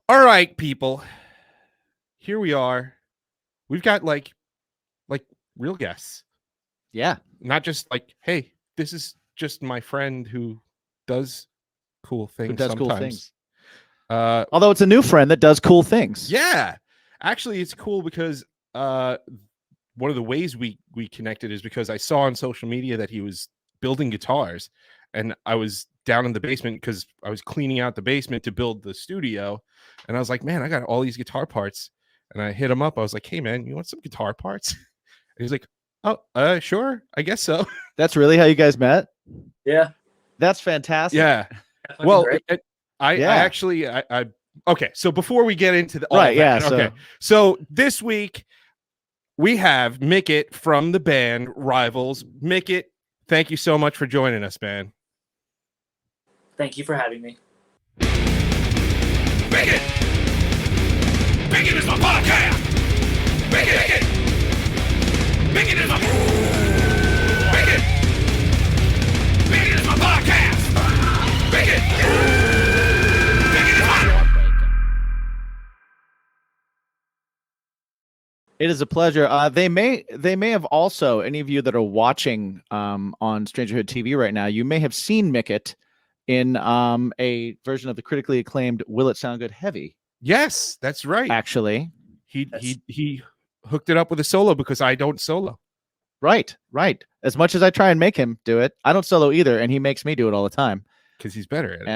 All right, people. Here we are. We've got like real guests. Yeah. Not just like, hey, this is just my friend who does cool Who things does cool sometimes. things. Although it's a new friend that does cool things. Yeah. Actually, it's cool because one of the ways we connected is because I saw on social media that he was building guitars, and I was down in the basement because I was cleaning out the basement to build the studio, and I was like, man, I got all these guitar parts, and I hit him up. I was like, hey man, you want some guitar parts? And he's like, oh, sure, I guess so. That's really how you guys met? Yeah. That's fantastic. Yeah. Fucking Well, great. I actually okay. So before we get into all Right, that, yeah, okay. So this week we have Micket from the band Rivals. Micket, thank you so much for joining us, man. Thank you for having me. Micket! Micket is my podcast! Micket! Micket is my... Micket! Micket is my podcast! Micket! Micket is my... It is a pleasure. They may have also, any of you that are watching on Strangerhood TV right now, you may have seen Micket in a version of the critically acclaimed "Will It Sound Good" Heavy. Yes, that's right. Actually, he hooked it up with a solo because I don't solo. Right. As much as I try and make him do it, I don't solo either, and he makes me do it all the time because he's better at it.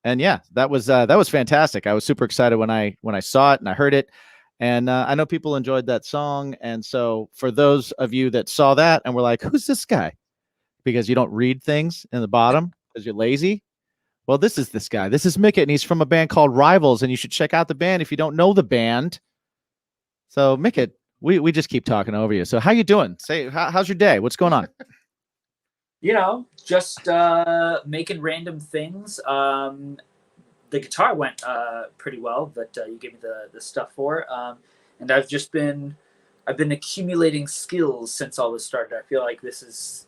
And yeah, that was fantastic. I was super excited when I saw it and I heard it. And I know people enjoyed that song. And so for those of you that saw that and were like, who's this guy? Because you don't read things in the bottom because you're lazy. Well, this is this guy. This is Micket, and he's from a band called Rivals, and you should check out the band if you don't know the band. So Micket, we just keep talking over you. So how you doing? Say, how's your day? What's going on? Just making random things. The guitar went pretty well that you gave me the stuff for, and I've been accumulating skills since all this started. I feel like this is,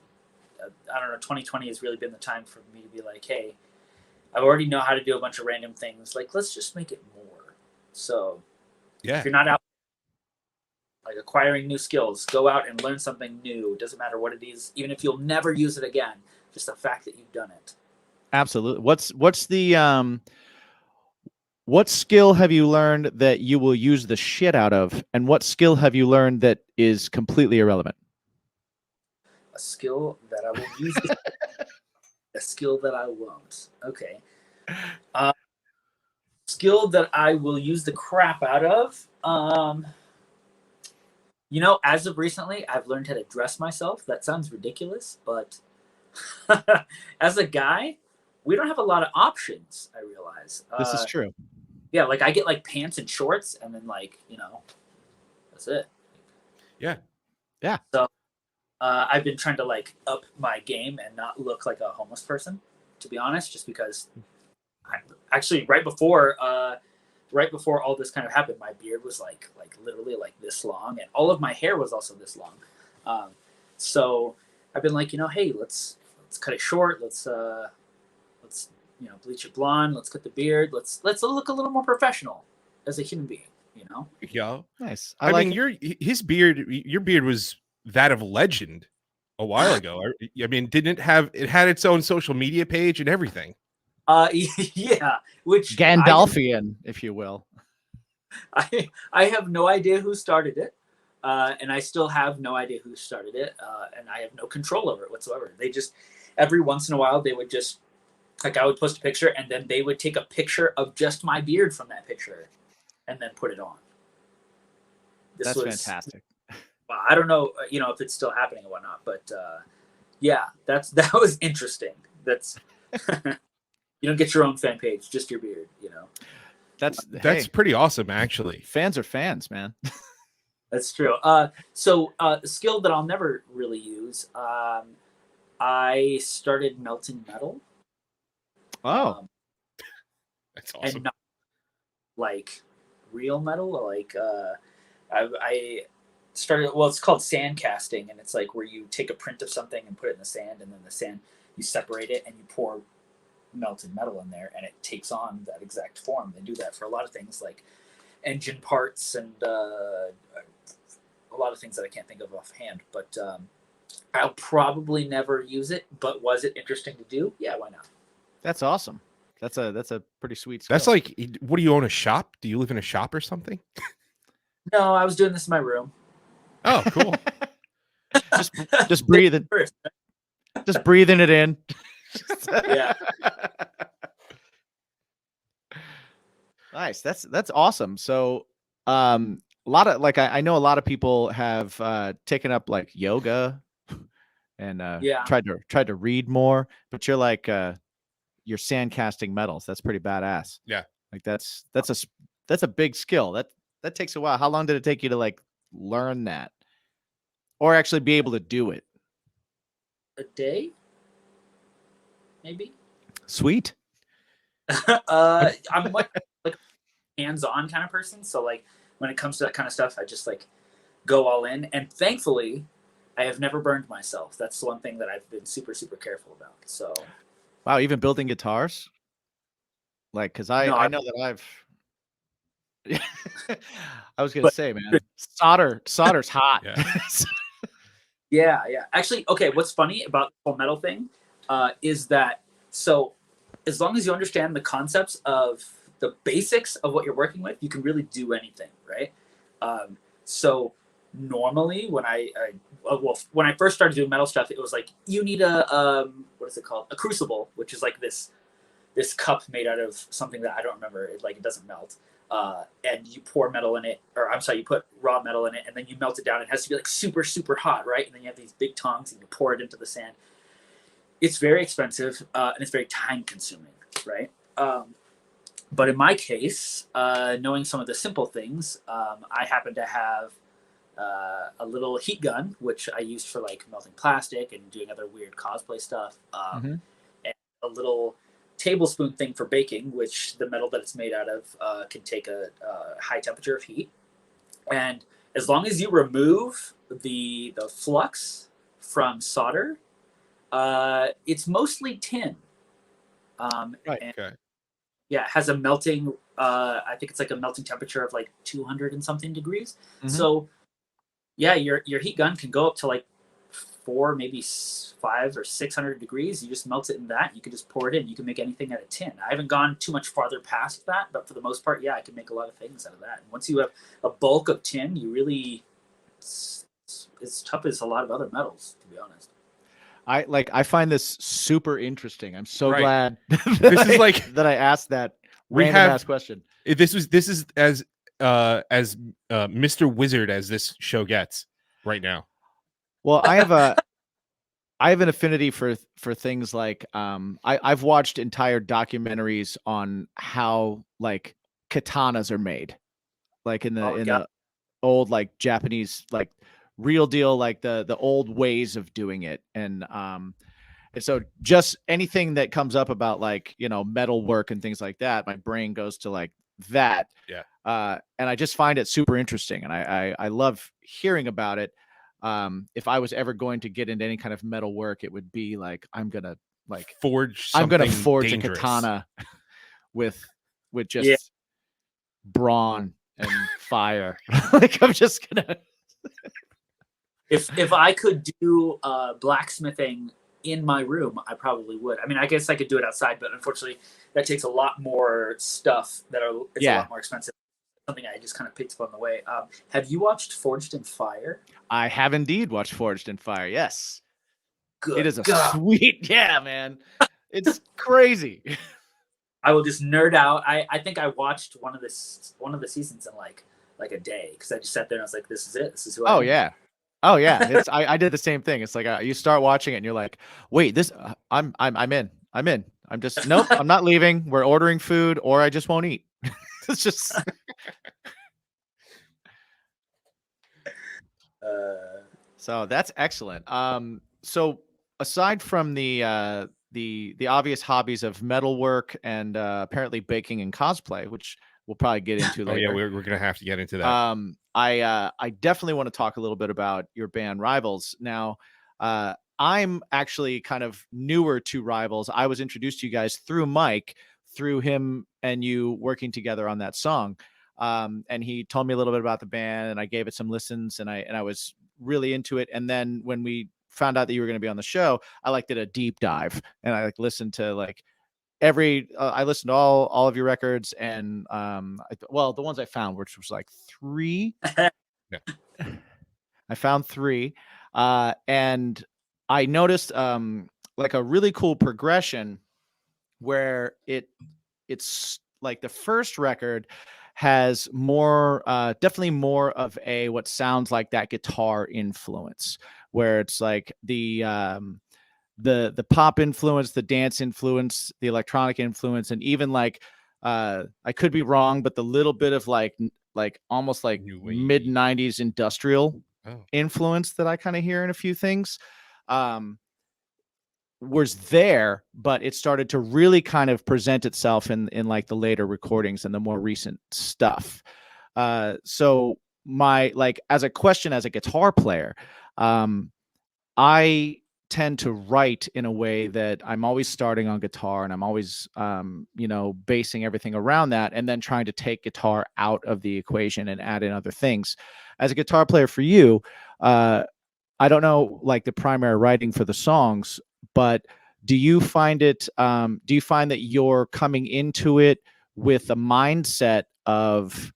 I don't know, 2020 has really been the time for me to be like, hey, I already know how to do a bunch of random things. Like, let's just make it more. So, yeah, if you're not out like acquiring new skills, go out and learn something new. It doesn't matter what it is, even if you'll never use it again. Just the fact that you've done it. Absolutely. What's the what skill have you learned that you will use the shit out of, and what skill have you learned that is completely irrelevant? A skill that I will use. A skill that I won't. Okay. Skill that I will use the crap out of. As of recently, I've learned how to dress myself. That sounds ridiculous, but as a guy, we don't have a lot of options, I realize. This is true. Yeah, like I get like pants and shorts, and then that's it. Yeah. So I've been trying to like up my game and not look like a homeless person, to be honest, just because actually right before all this kind of happened, my beard was like literally like this long, and all of my hair was also this long. So I've been like, hey, let's cut it short. Let's bleach it blonde. Let's cut the beard. Let's look a little more professional as a human being. Yeah, nice. I mean, your beard was that of legend a while ago. I mean, didn't it have? It had its own social media page and everything. Yeah, which Gandalfian, if you will. I have no idea who started it, and I still have no idea who started it, and I have no control over it whatsoever. They just every once in a while they would just like I would post a picture, and then they would take a picture of just my beard from that picture, and then put it on. That's fantastic. I don't know, if it's still happening or whatnot, but yeah, that was interesting. That's you don't get your own fan page, just your beard, That's pretty awesome, actually. Fans are fans, man. That's true. So the skill that I'll never really use, I started melting metal. Oh, that's awesome. And not like real metal, like I started. Well, it's called sand casting, and it's like where you take a print of something and put it in the sand, and then the sand you separate it and you pour melted metal in there, and it takes on that exact form. They do that for a lot of things like engine parts and a lot of things that I can't think of offhand. But I'll probably never use it. But was it interesting to do? Yeah, why not? That's awesome. That's a pretty sweet skill. That's like, what do you own, a shop? Do you live in a shop or something? No, I was doing this in my room. Oh, cool. just breathing. Just breathing it in. Yeah. Nice. That's awesome. So a lot of like I know a lot of people have taken up like yoga and tried to read more, but you're like you're sand casting metals. That's pretty badass. Yeah. Like that's a big skill. That takes a while. How long did it take you to like learn that? Or actually be able to do it? A day? Maybe. Sweet. I'm like hands-on kind of person, so like when it comes to that kind of stuff, I just like go all in. And thankfully, I have never burned myself. That's the one thing that I've been super, super careful about. So, wow, even building guitars, like because I know that I've. I was gonna say, man, solder's hot. Yeah. Yeah. Actually, okay. What's funny about the whole metal thing is that so as long as you understand the concepts of the basics of what you're working with, you can really do anything, right? So normally when when I first started doing metal stuff, it was like you need a what is it called? A crucible, which is like this cup made out of something that I don't remember. It doesn't melt. And you pour metal in it, or I'm sorry, you put raw metal in it, and then you melt it down. It has to be like super, super hot, right? And then you have these big tongs, and you pour it into the sand. It's very expensive, and it's very time consuming, right? But in my case, knowing some of the simple things, I happen to have a little heat gun, which I used for like melting plastic and doing other weird cosplay stuff, and a little tablespoon thing for baking, which the metal that it's made out of can take a high temperature of heat. And as long as you remove the flux from solder, it's mostly tin. Right. Okay. Yeah, it has a melting, I think it's like a melting temperature of like 200 and something degrees. So yeah, your heat gun can go up to like 4, maybe 500 or 600 degrees. You just melt it in that. You can just pour it in. You can make anything out of tin. I haven't gone too much farther past that, but for the most part, yeah, I can make a lot of things out of that. And once you have a bulk of tin, you really, it's tough as a lot of other metals, to be honest. I find this super interesting. I'm so Right. glad This is like that I asked that we random have- ass question. This is as Mr. Wizard as this show gets right now. Well, I have an affinity for things like I've watched entire documentaries on how like katanas are made, like in the old like Japanese like real deal, like the old ways of doing it. And so just anything that comes up about like, you know, metal work and things like that, my brain goes to like that. Yeah. And I just find it super interesting, and I love hearing about it. If I was ever going to get into any kind of metal work, it would be like I'm gonna forge dangerous. a katana with just brawn and fire. Like I'm just gonna. If I could do blacksmithing in my room, I probably would. I mean, I guess I could do it outside, but unfortunately, that takes a lot more stuff it's a lot more expensive. Something I just kind of picked up on the way. Have you watched Forged in Fire? I have indeed watched Forged in Fire. Yes. Good. It is a sweet, man. It's crazy. I will just nerd out. I think I watched one of the seasons in like a day, because I just sat there and I was like, "This is it. This is who I am." Oh yeah. It's I did the same thing. It's like you start watching it and you're like, "Wait, this I'm in. I'm just nope. I'm not leaving. We're ordering food, or I just won't eat." It's just. So that's excellent. So aside from the obvious hobbies of metalwork and apparently baking and cosplay, which we'll probably get into later. Oh yeah, we're gonna have to get into that. I definitely want to talk a little bit about your band Rivals. Now, I'm actually kind of newer to Rivals. I was introduced to you guys through Mike, through him and you working together on that song. And he told me a little bit about the band, and I gave it some listens, and I was really into it. And then when we found out that you were going to be on the show, I did a deep dive, and I listened to I listened to all of your records, and the ones I found, which was like 3. Yeah. I found 3, and I noticed like a really cool progression where it's like the first record has more definitely more of a what sounds like that guitar influence, where it's like the pop influence, the dance influence, the electronic influence, and even like I could be wrong, but the little bit of like almost like New wave. mid 90s industrial influence that I kind of hear in a few things was there, but it started to really kind of present itself in like the later recordings and the more recent stuff. So my as a guitar player, I tend to write in a way that I'm always starting on guitar, and I'm always basing everything around that, and then trying to take guitar out of the equation and add in other things. As a guitar player for you, I don't know like the primary writing for the songs, but do you find that you're coming into it with a mindset of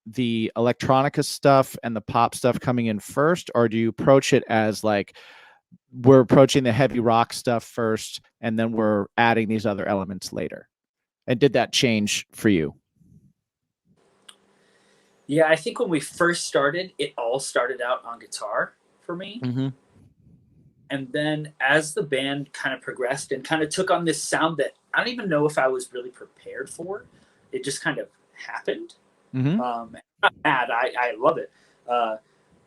the electronica stuff and the pop stuff coming in first, or do you approach it as like we're approaching the heavy rock stuff first and then we're adding these other elements later? And did that change for you? Yeah, I think when we first started, it all started out on guitar for me. Mm-hmm. And then as the band kind of progressed and kind of took on this sound that I don't even know if I was really prepared for, it just kind of happened. Mm-hmm. I'm not mad. I love it.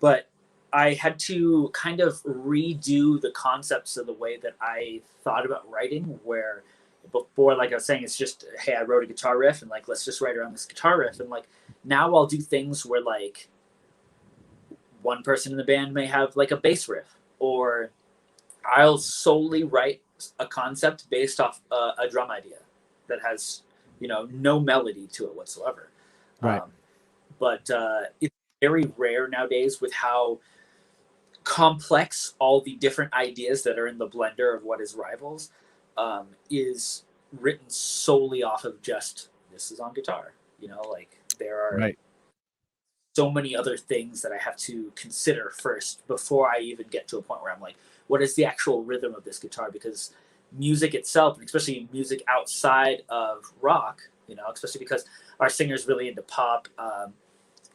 But I had to kind of redo the concepts of the way that I thought about writing, where before, like I was saying, it's just, hey, I wrote a guitar riff and like, let's just write around this guitar riff. And like, now I'll do things where like one person in the band may have like a bass riff, or I'll solely write a concept based off a drum idea that has, no melody to it whatsoever. Right. But it's very rare nowadays with how complex all the different ideas that are in the blender of what is Rivals is written solely off of just, this is on guitar. Like there are so many other things that I have to consider first before I even get to a point where I'm like, what is the actual rhythm of this guitar? Because music itself, and especially music outside of rock, especially because our singer's really into pop,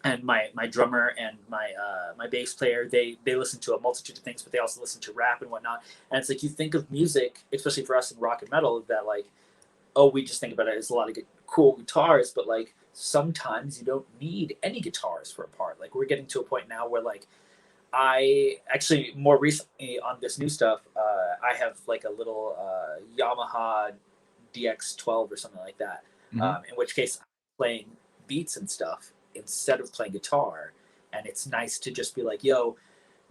and my drummer and my bass player, they listen to a multitude of things, but they also listen to rap and whatnot. And it's like, you think of music, especially for us in rock and metal, that like, oh, we just think about it as a lot of cool guitars, but like sometimes you don't need any guitars for a part. Like we're getting to a point now where like, I actually more recently on this new stuff, I have like a little Yamaha DX12 or something like that. Mm-hmm. In which case I'm playing beats and stuff instead of playing guitar. And it's nice to just be like, yo,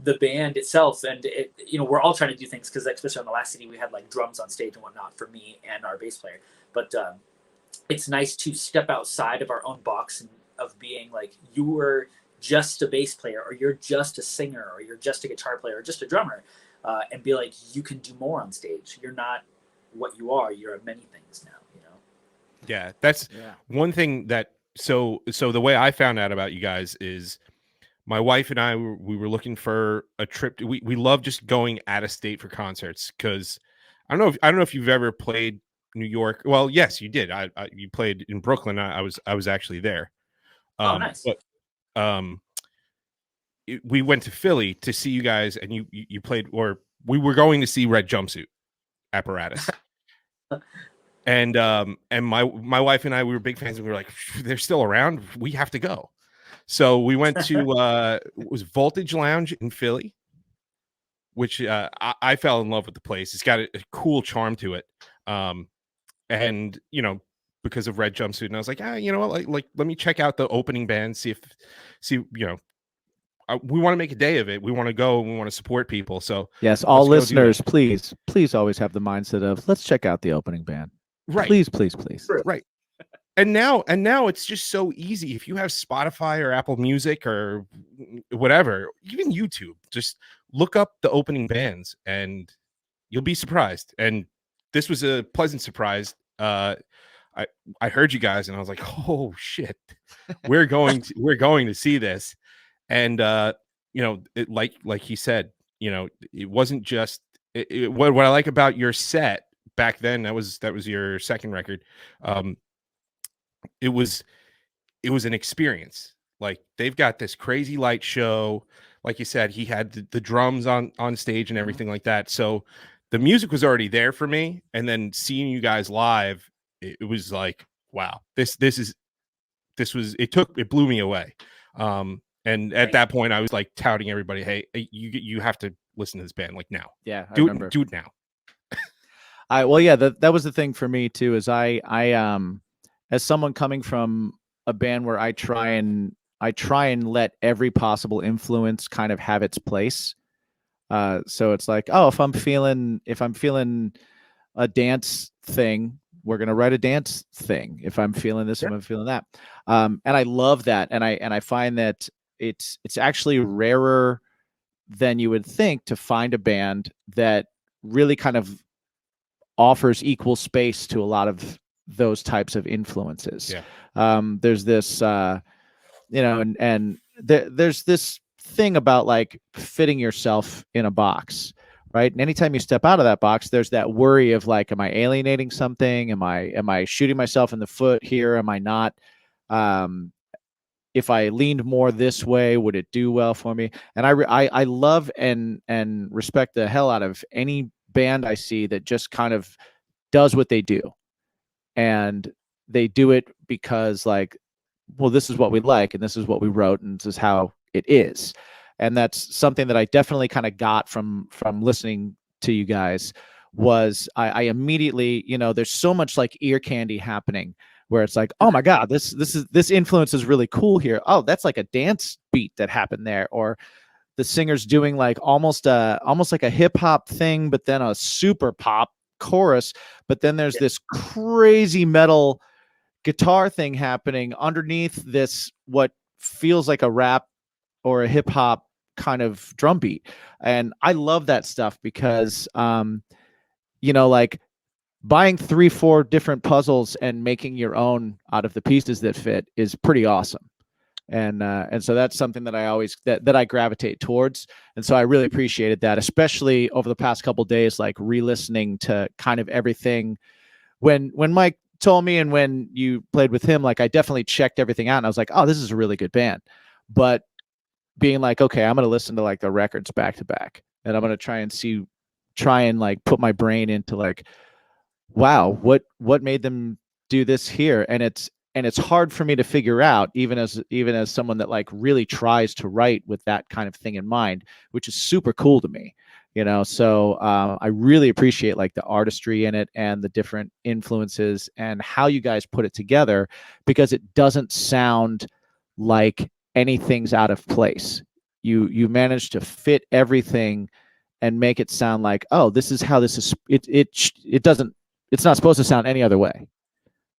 the band itself, and it, we're all trying to do things, because especially on the last CD we had like drums on stage and whatnot for me and our bass player. But it's nice to step outside of our own box and of being like, you were just a bass player, or you're just a singer, or you're just a guitar player, or just a drummer, and be like, you can do more on stage. You're not what you are. You're many things now. Yeah, that's one thing that. So the way I found out about you guys is my wife and I we were looking for a trip. We love just going out of state for concerts, because I don't know if you've ever played New York. Well, yes, you did. You played in Brooklyn. I was actually there. Oh, nice. But we went to Philly to see you guys, and you played, or we were going to see Red Jumpsuit Apparatus. And my wife and I, we were big fans, and we were like, they're still around, we have to go. So we went to it was Voltage Lounge in Philly, which I fell in love with the place. It's got a cool charm to it, and because of Red Jumpsuit, and I was like, you know what, like let me check out the opening band, see we want to make a day of it. We want to go and we want to support people. So yes, all let's go do listeners, that. please always have the mindset of let's check out the opening band. Right. Please. Right. And now it's just so easy. If you have Spotify or Apple Music or whatever, even YouTube, just look up the opening bands and you'll be surprised. And this was a pleasant surprise. I heard you guys and I was like, oh shit, we're going to see this. And it, like he said, it wasn't just what I like about your set back then. That was your second record. It was an experience. Like, they've got this crazy light show. Like you said, he had the drums on stage and everything like that. So the music was already there for me. And then seeing you guys live, it was like, wow, it blew me away. And at that point I was like touting everybody, hey, you have to listen to this band like now. Yeah, I do remember. it now. That was the thing for me too, is I as someone coming from a band where I try and let every possible influence kind of have its place. So it's like, oh, if I'm feeling a dance thing, we're gonna write a dance thing. If I'm feeling this, if I'm feeling that, and I love that, and I find that it's actually rarer than you would think to find a band that really kind of offers equal space to a lot of those types of influences. Yeah. There's this, there's this thing about like fitting yourself in a box, right? And anytime you step out of that box, there's that worry of like, am I alienating something? Am I shooting myself in the foot here? Am I not? If I leaned more this way, would it do well for me? And I love and respect the hell out of any band I see that just kind of does what they do. And they do it because, like, well, this is what we like and this is what we wrote and this is how it is. And that's something that I definitely kind of got from listening to you guys. Was I immediately, there's so much like ear candy happening where it's like, oh my God, this influence is really cool here. Oh, that's like a dance beat that happened there. Or the singer's doing like almost like a hip hop thing, but then a super pop chorus. But then there's this crazy metal guitar thing happening underneath this, what feels like a rap or a hip hop kind of drum beat. And I love that stuff because, like buying 3-4 different puzzles and making your own out of the pieces that fit is pretty awesome. And so that's something that I always that I gravitate towards. And so I really appreciated that, especially over the past couple of days, like re-listening to kind of everything. When Mike told me and when you played with him, like I definitely checked everything out and I was like, oh, this is a really good band. But being like, okay, I'm going to listen to like the records back to back and I'm going to try and like put my brain into like, wow, what made them do this here? And it's hard for me to figure out, even as someone that like really tries to write with that kind of thing in mind, which is super cool to me, So I really appreciate like the artistry in it and the different influences and how you guys put it together, because it doesn't sound like anything's out of place. You managed to fit everything and make it sound like, oh, this is how this is. It's not supposed to sound any other way.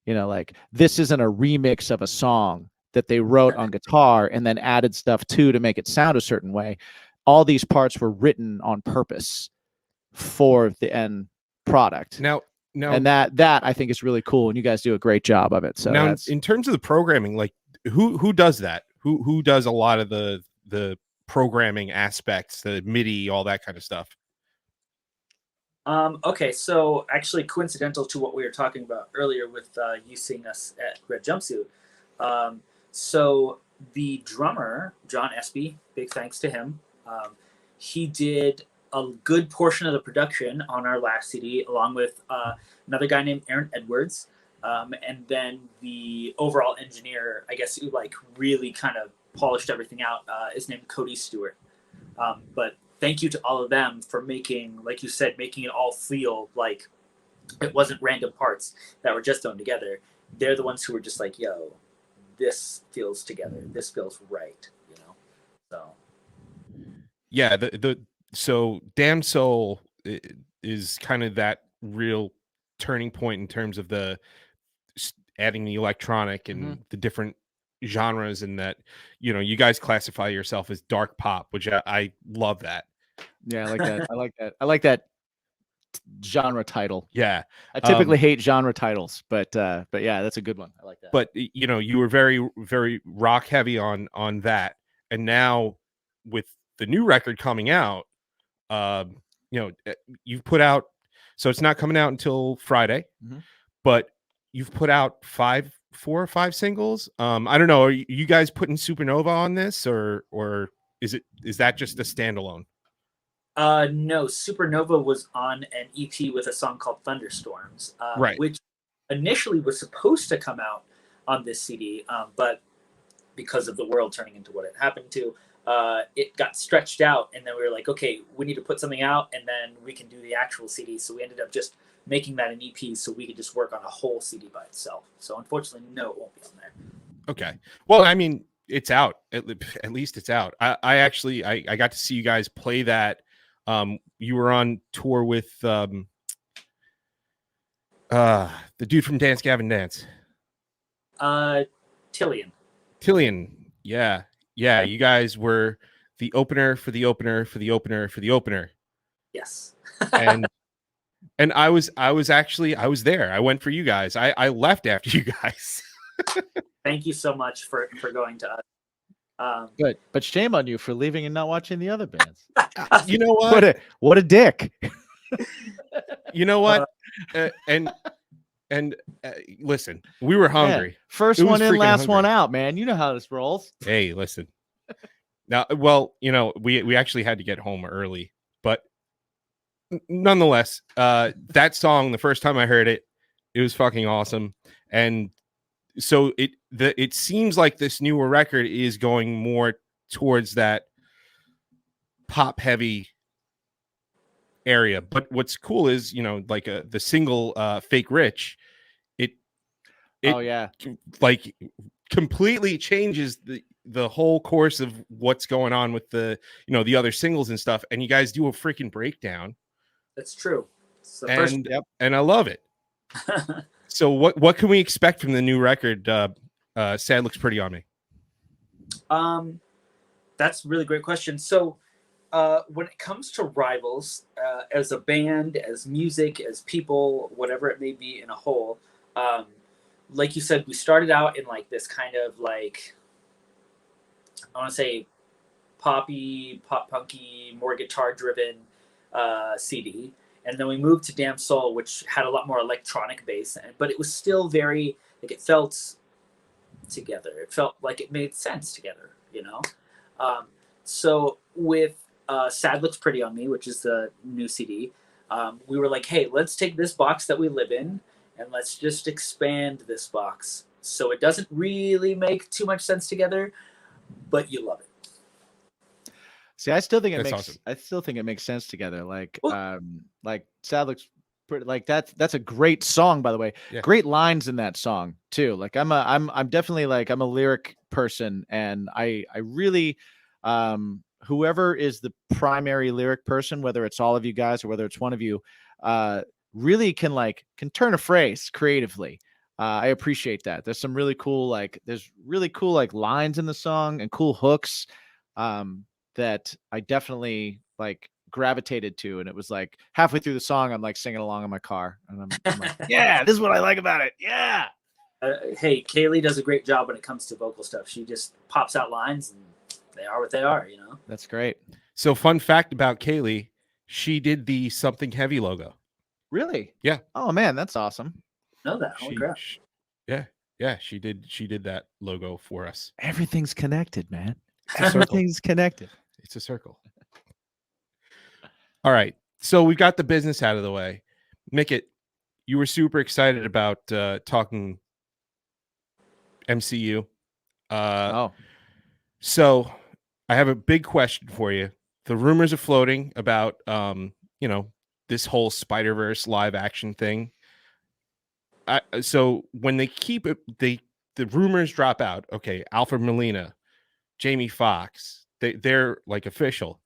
Like this isn't a remix of a song that they wrote on guitar and then added stuff to make it sound a certain way. All these parts were written on purpose for the end product. Now, and that I think is really cool, and you guys do a great job of it. So now, in terms of the programming, like who does that? Who does a lot of the programming aspects, the MIDI, all that kind of stuff? Okay, so actually coincidental to what we were talking about earlier with you seeing us at Red Jumpsuit. So the drummer, John Espy, big thanks to him. He did a good portion of the production on our last CD, along with another guy named Aaron Edwards. And then the overall engineer, I guess, who like really kind of polished everything out, is named Cody Stewart. But thank you to all of them for making, like you said, making it all feel like it wasn't random parts that were just thrown together. They're the ones who were just like, yo, this feels together. This feels right, So Yeah, so Damn Soul is kind of that real turning point in terms of the adding the electronic and the different genres, and that, you know, you guys classify yourself as dark pop, which I love that. Yeah, I like that. I like that genre title. Yeah. I typically hate genre titles, but yeah, that's a good one. I like that. But you know, you were very, very rock heavy on that, and now with the new record coming out, you know, you've put out, so it's not coming out until Friday, but you've put out 4 or 5 singles. I don't know, are you guys putting Supernova on this, or is that just a standalone? No, Supernova was on an EP with a song called Thunderstorms, Right. which initially was supposed to come out on this CD, but because of the world turning into what it happened to, it got stretched out, and then we were like, okay, we need to put something out, and then we can do the actual CD. So we ended up just making that an EP, so we could just work on a whole CD by itself. So unfortunately, no, it won't be on there. Okay. Well, I mean, it's out. At least it's out. I actually got to see you guys play that. You were on tour with the dude from Dance Gavin Dance. Tillian. Yeah. You guys were the opener for the opener for the opener for the opener. Yes. and I was there. I went for you guys. I left after you guys. Thank you so much for going to us. Good, but shame on you for leaving and not watching the other bands. You know what? What a dick. You know what? And listen, we were hungry. Yeah. First one in, last one out, man. You know how this rolls. Hey, listen. Now, well, you know, we actually had to get home early, but nonetheless, that song, the first time I heard it, it was fucking awesome. And so it seems like this newer record is going more towards that pop heavy area. But what's cool is, you know, like the single Fake Rich, it oh yeah, like completely changes the whole course of what's going on with the, you know, the other singles and stuff. And you guys do a freaking breakdown. That's true. It's the and I love it. So what can we expect from the new record? Sad Looks Pretty on Me. That's a really great question. So when it comes to Rivals, as a band, as music, as people, whatever it may be in a whole, like you said, we started out in like this kind of like, I want to say poppy, pop punky, more guitar driven CD. And then we moved to Damn Soul, which had a lot more electronic bass, but it was still very, like, it felt together. It felt like it made sense together, you know? So with Sad Looks Pretty on Me, which is the new CD, we were like, hey, let's take this box that we live in and let's just expand this box. So it doesn't really make too much sense together, but you love it. See, I still think it makes awesome. I still think it makes sense together. Like Well, like Sad Looks Pretty, like that's a great song, by the way. Yeah. Great lines in that song too. Like I'm definitely like, I'm a lyric person, and I really whoever is the primary lyric person, whether it's all of you guys or whether it's one of you, really can turn a phrase creatively. I appreciate that. There's some really cool like lines in the song and cool hooks that I definitely like gravitated to. And it was like halfway through the song, I'm like singing along in my car, and I'm like, yeah, this is what I like about it. Yeah. Hey, Kaylee does a great job when it comes to vocal stuff. She just pops out lines, and they are what they are, you know? That's great. So fun fact about Kaylee, she did the Something Heavy logo. Really? Yeah. Oh man, that's awesome. Know that. Holy crap. Yeah, she did that logo for us. Everything's connected, man. It's a circle. Everything's connected. It's a circle. All right. So we've got the business out of the way. Micket, you were super excited about talking MCU. So I have a big question for you. The rumors are floating about you know, this whole Spider-Verse live action thing. So when they keep it, the rumors drop out. Okay, Alfred Molina, Jamie Foxx, they're like official.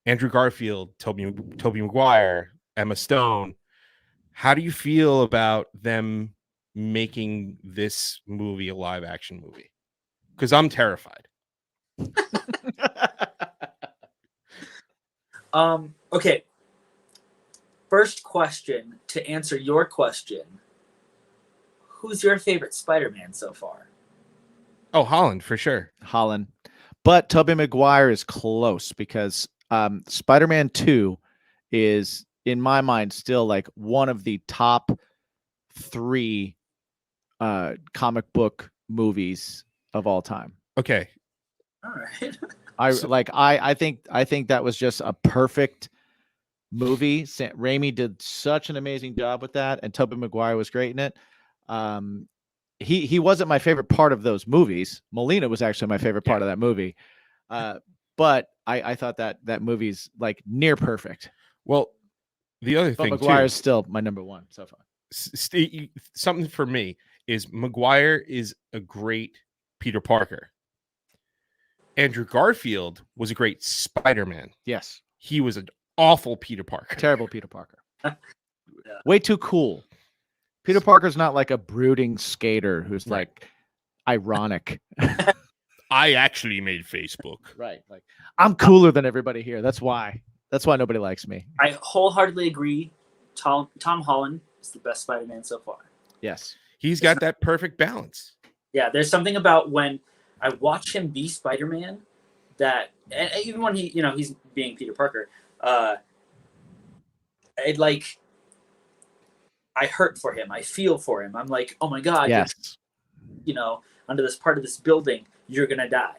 Andrew Garfield, Tobey Maguire, Emma Stone. How do you feel about them making this movie a live action movie? Because I'm terrified. Okay. First question, to answer your question, who's your favorite Spider-Man so far? Oh, Holland for sure. Holland. But Tobey Maguire is close because Spider-Man 2 is, in my mind, still like one of the top 3 comic book movies of all time. Okay. All right. I think that was just a perfect movie. Raimi did such an amazing job with that, and Tobey Maguire was great in it. He wasn't my favorite part of those movies. Molina was actually my favorite part of that movie. But I thought that movie's like near perfect. Well, the other thing Maguire is too, still my number 1 so far. Something for me is Maguire is a great Peter Parker. Andrew Garfield was a great Spider-Man. Yes. He was an awful Peter Parker. Terrible Peter Parker. Way too cool. Peter Parker's not like a brooding skater who's like ironic. I actually made Facebook. Right. Like, I'm cooler than everybody here. That's why nobody likes me. I wholeheartedly agree. Tom Holland is the best Spider-Man so far. Yes. He's got that perfect balance. Yeah, there's something about when I watch him be Spider-Man that, and even when he's being Peter Parker, I hurt for him. I feel for him. I'm like, oh my God, yes. Under this part of this building, you're going to die.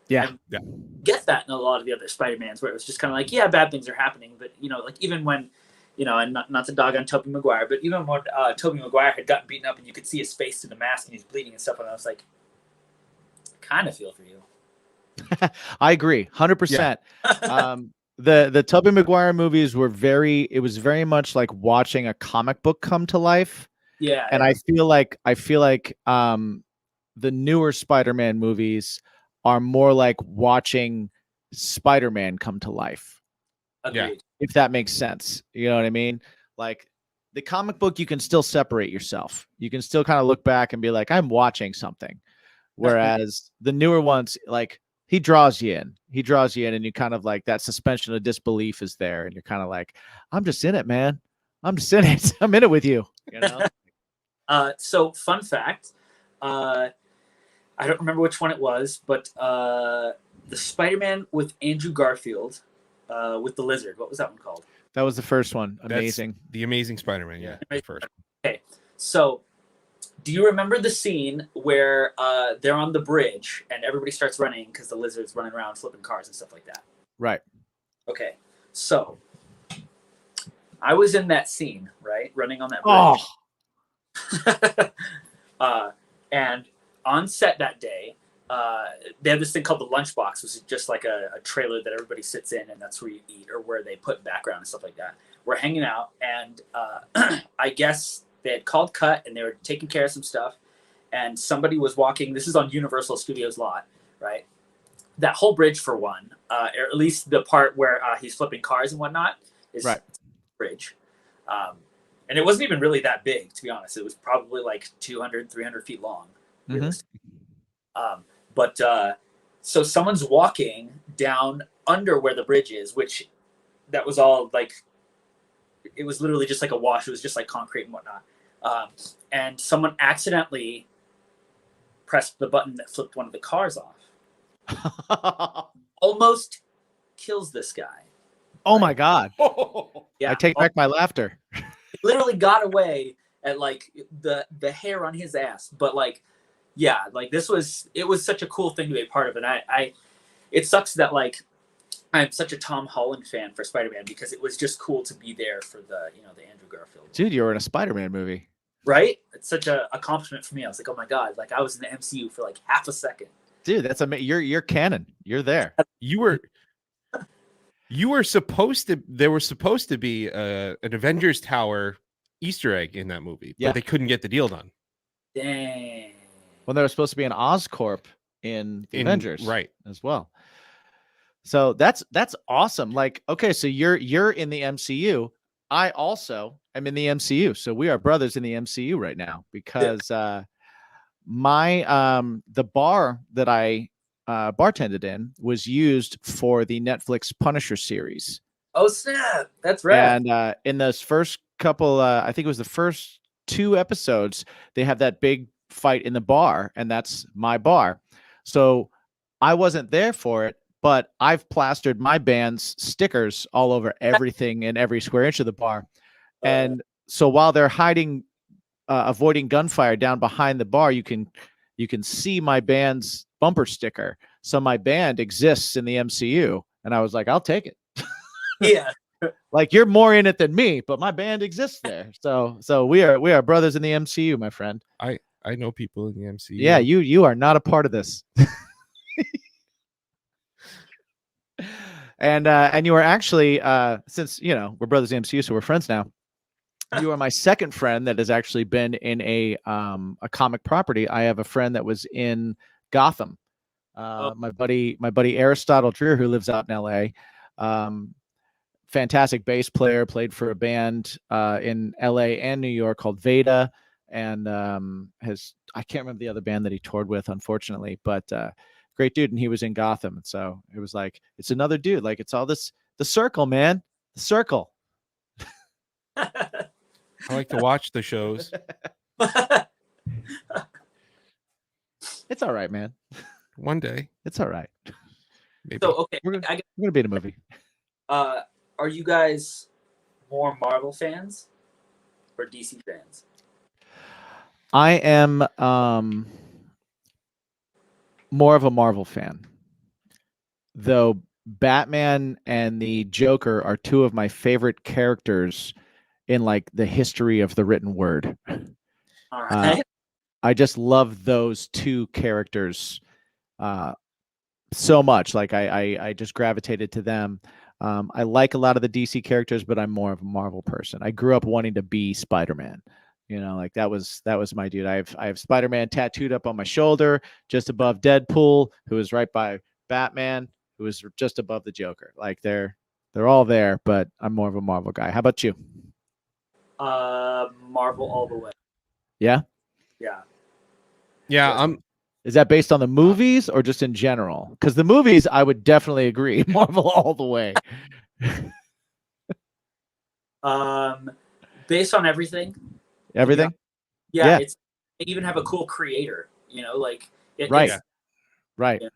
Yeah. I get that in a lot of the other Spider-Mans where it was just kind of like, yeah, bad things are happening. But, like even when, and not to dog on Tobey Maguire, but even when Tobey Maguire had gotten beaten up and you could see his face through the mask and he's bleeding and stuff, and I was like, I kind of feel for you. I agree. 100%. Yeah. The Tobey Maguire movies were it was very much like watching a comic book come to life. Yeah. And I feel like the newer Spider-Man movies are more like watching Spider-Man come to life. Agreed. Yeah. If that makes sense. You know what I mean? Like the comic book, you can still separate yourself. You can still kind of look back and be like, I'm watching something. Whereas the newer ones, like he draws you in and you kind of like that suspension of disbelief is there. And you're kind of like, I'm just in it, man. I'm just in it. I'm in it with you. So fun fact, I don't remember which one it was, but the Spider-Man with Andrew Garfield with the lizard. What was that one called? That was the first one. Amazing. That's the Amazing Spider-Man. Yeah. The first. Okay. So do you remember the scene where they're on the bridge and everybody starts running because the lizard's running around flipping cars and stuff like that? Right. Okay. So I was in that scene, right? Running on that bridge. Oh. And on set that day, they have this thing called the lunchbox, which is just like a trailer that everybody sits in, and that's where you eat or where they put background and stuff like that. We're hanging out, and I guess they had called cut, and they were taking care of some stuff, and somebody was walking. This is on Universal Studios lot, right? That whole bridge, for one, or at least the part where he's flipping cars and whatnot, is right. Bridge. And it wasn't even really that big, to be honest. It was probably like 200, 300 feet long. But so someone's walking down under where the bridge is, which that was all like, it was literally just like a wash. It was just like concrete and whatnot. And someone accidentally pressed the button that flipped one of the cars off. Almost kills this guy. Oh my God. Yeah. I take back my laughter. Literally got away at like the hair on his ass. But like, yeah, like it was such a cool thing to be a part of. And it sucks that like I'm such a Tom Holland fan for Spider-Man because it was just cool to be there for the Andrew Garfield. Dude, you were in a Spider-Man movie. Right? It's such an accomplishment for me. I was like, oh my God, like I was in the MCU for like half a second. Dude, that's amazing. You're canon. You're there. You were supposed to. There was supposed to be an Avengers Tower Easter egg in that movie, but they couldn't get the deal done. Dang. Well, there was supposed to be an Oscorp in Avengers, right, as well. So that's awesome. Like, okay, so you're in the MCU. I also am in the MCU. So we are brothers in the MCU right now because the bar that I bartended in was used for the Netflix Punisher series. Oh snap! That's right. And in those first couple, I think it was the first 2 episodes, they have that big fight in the bar, and that's my bar. So I wasn't there for it, but I've plastered my band's stickers all over everything in every square inch of the bar. And so while they're hiding, avoiding gunfire down behind the bar, you can see my band's bumper sticker. So my band exists in the MCU, and I was like, I'll take it. Yeah. Like, you're more in it than me, but my band exists there. So we are brothers in the MCU, my friend. I know people in the MCU. Yeah, you are not a part of this. And you are actually, since we're brothers in the MCU, so we're friends now. You are my second friend that has actually been in a comic property. I have a friend that was in Gotham. My buddy Aristotle Dreer, who lives out in LA. Fantastic bass player, played for a band in LA and New York called Veda, and I can't remember the other band that he toured with, unfortunately, but great dude. And he was in Gotham. And so it was like, it's another dude. Like, it's all the circle, man. The circle. I like to watch the shows. It's all right, man. One day. It's all right. Maybe. So okay, We're gonna be in a movie. Are you guys more Marvel fans or DC fans? I am more of a Marvel fan, though. Batman and the Joker are two of my favorite characters in like the history of the written word. All right. I just love those two characters so much. Like I just gravitated to them. I like a lot of the DC characters, but I'm more of a Marvel person. I grew up wanting to be Spider-Man. Like that was my dude. I have Spider-Man tattooed up on my shoulder, just above Deadpool, who is right by Batman, who is just above the Joker. Like they're all there, but I'm more of a Marvel guy. How about you? Marvel all the way. Yeah. Yeah, Is that based on the movies or just in general? Because the movies, I would definitely agree. Marvel all the way. Based on everything. Everything? Yeah. They even have a cool creator, like right. It's, right. Yeah.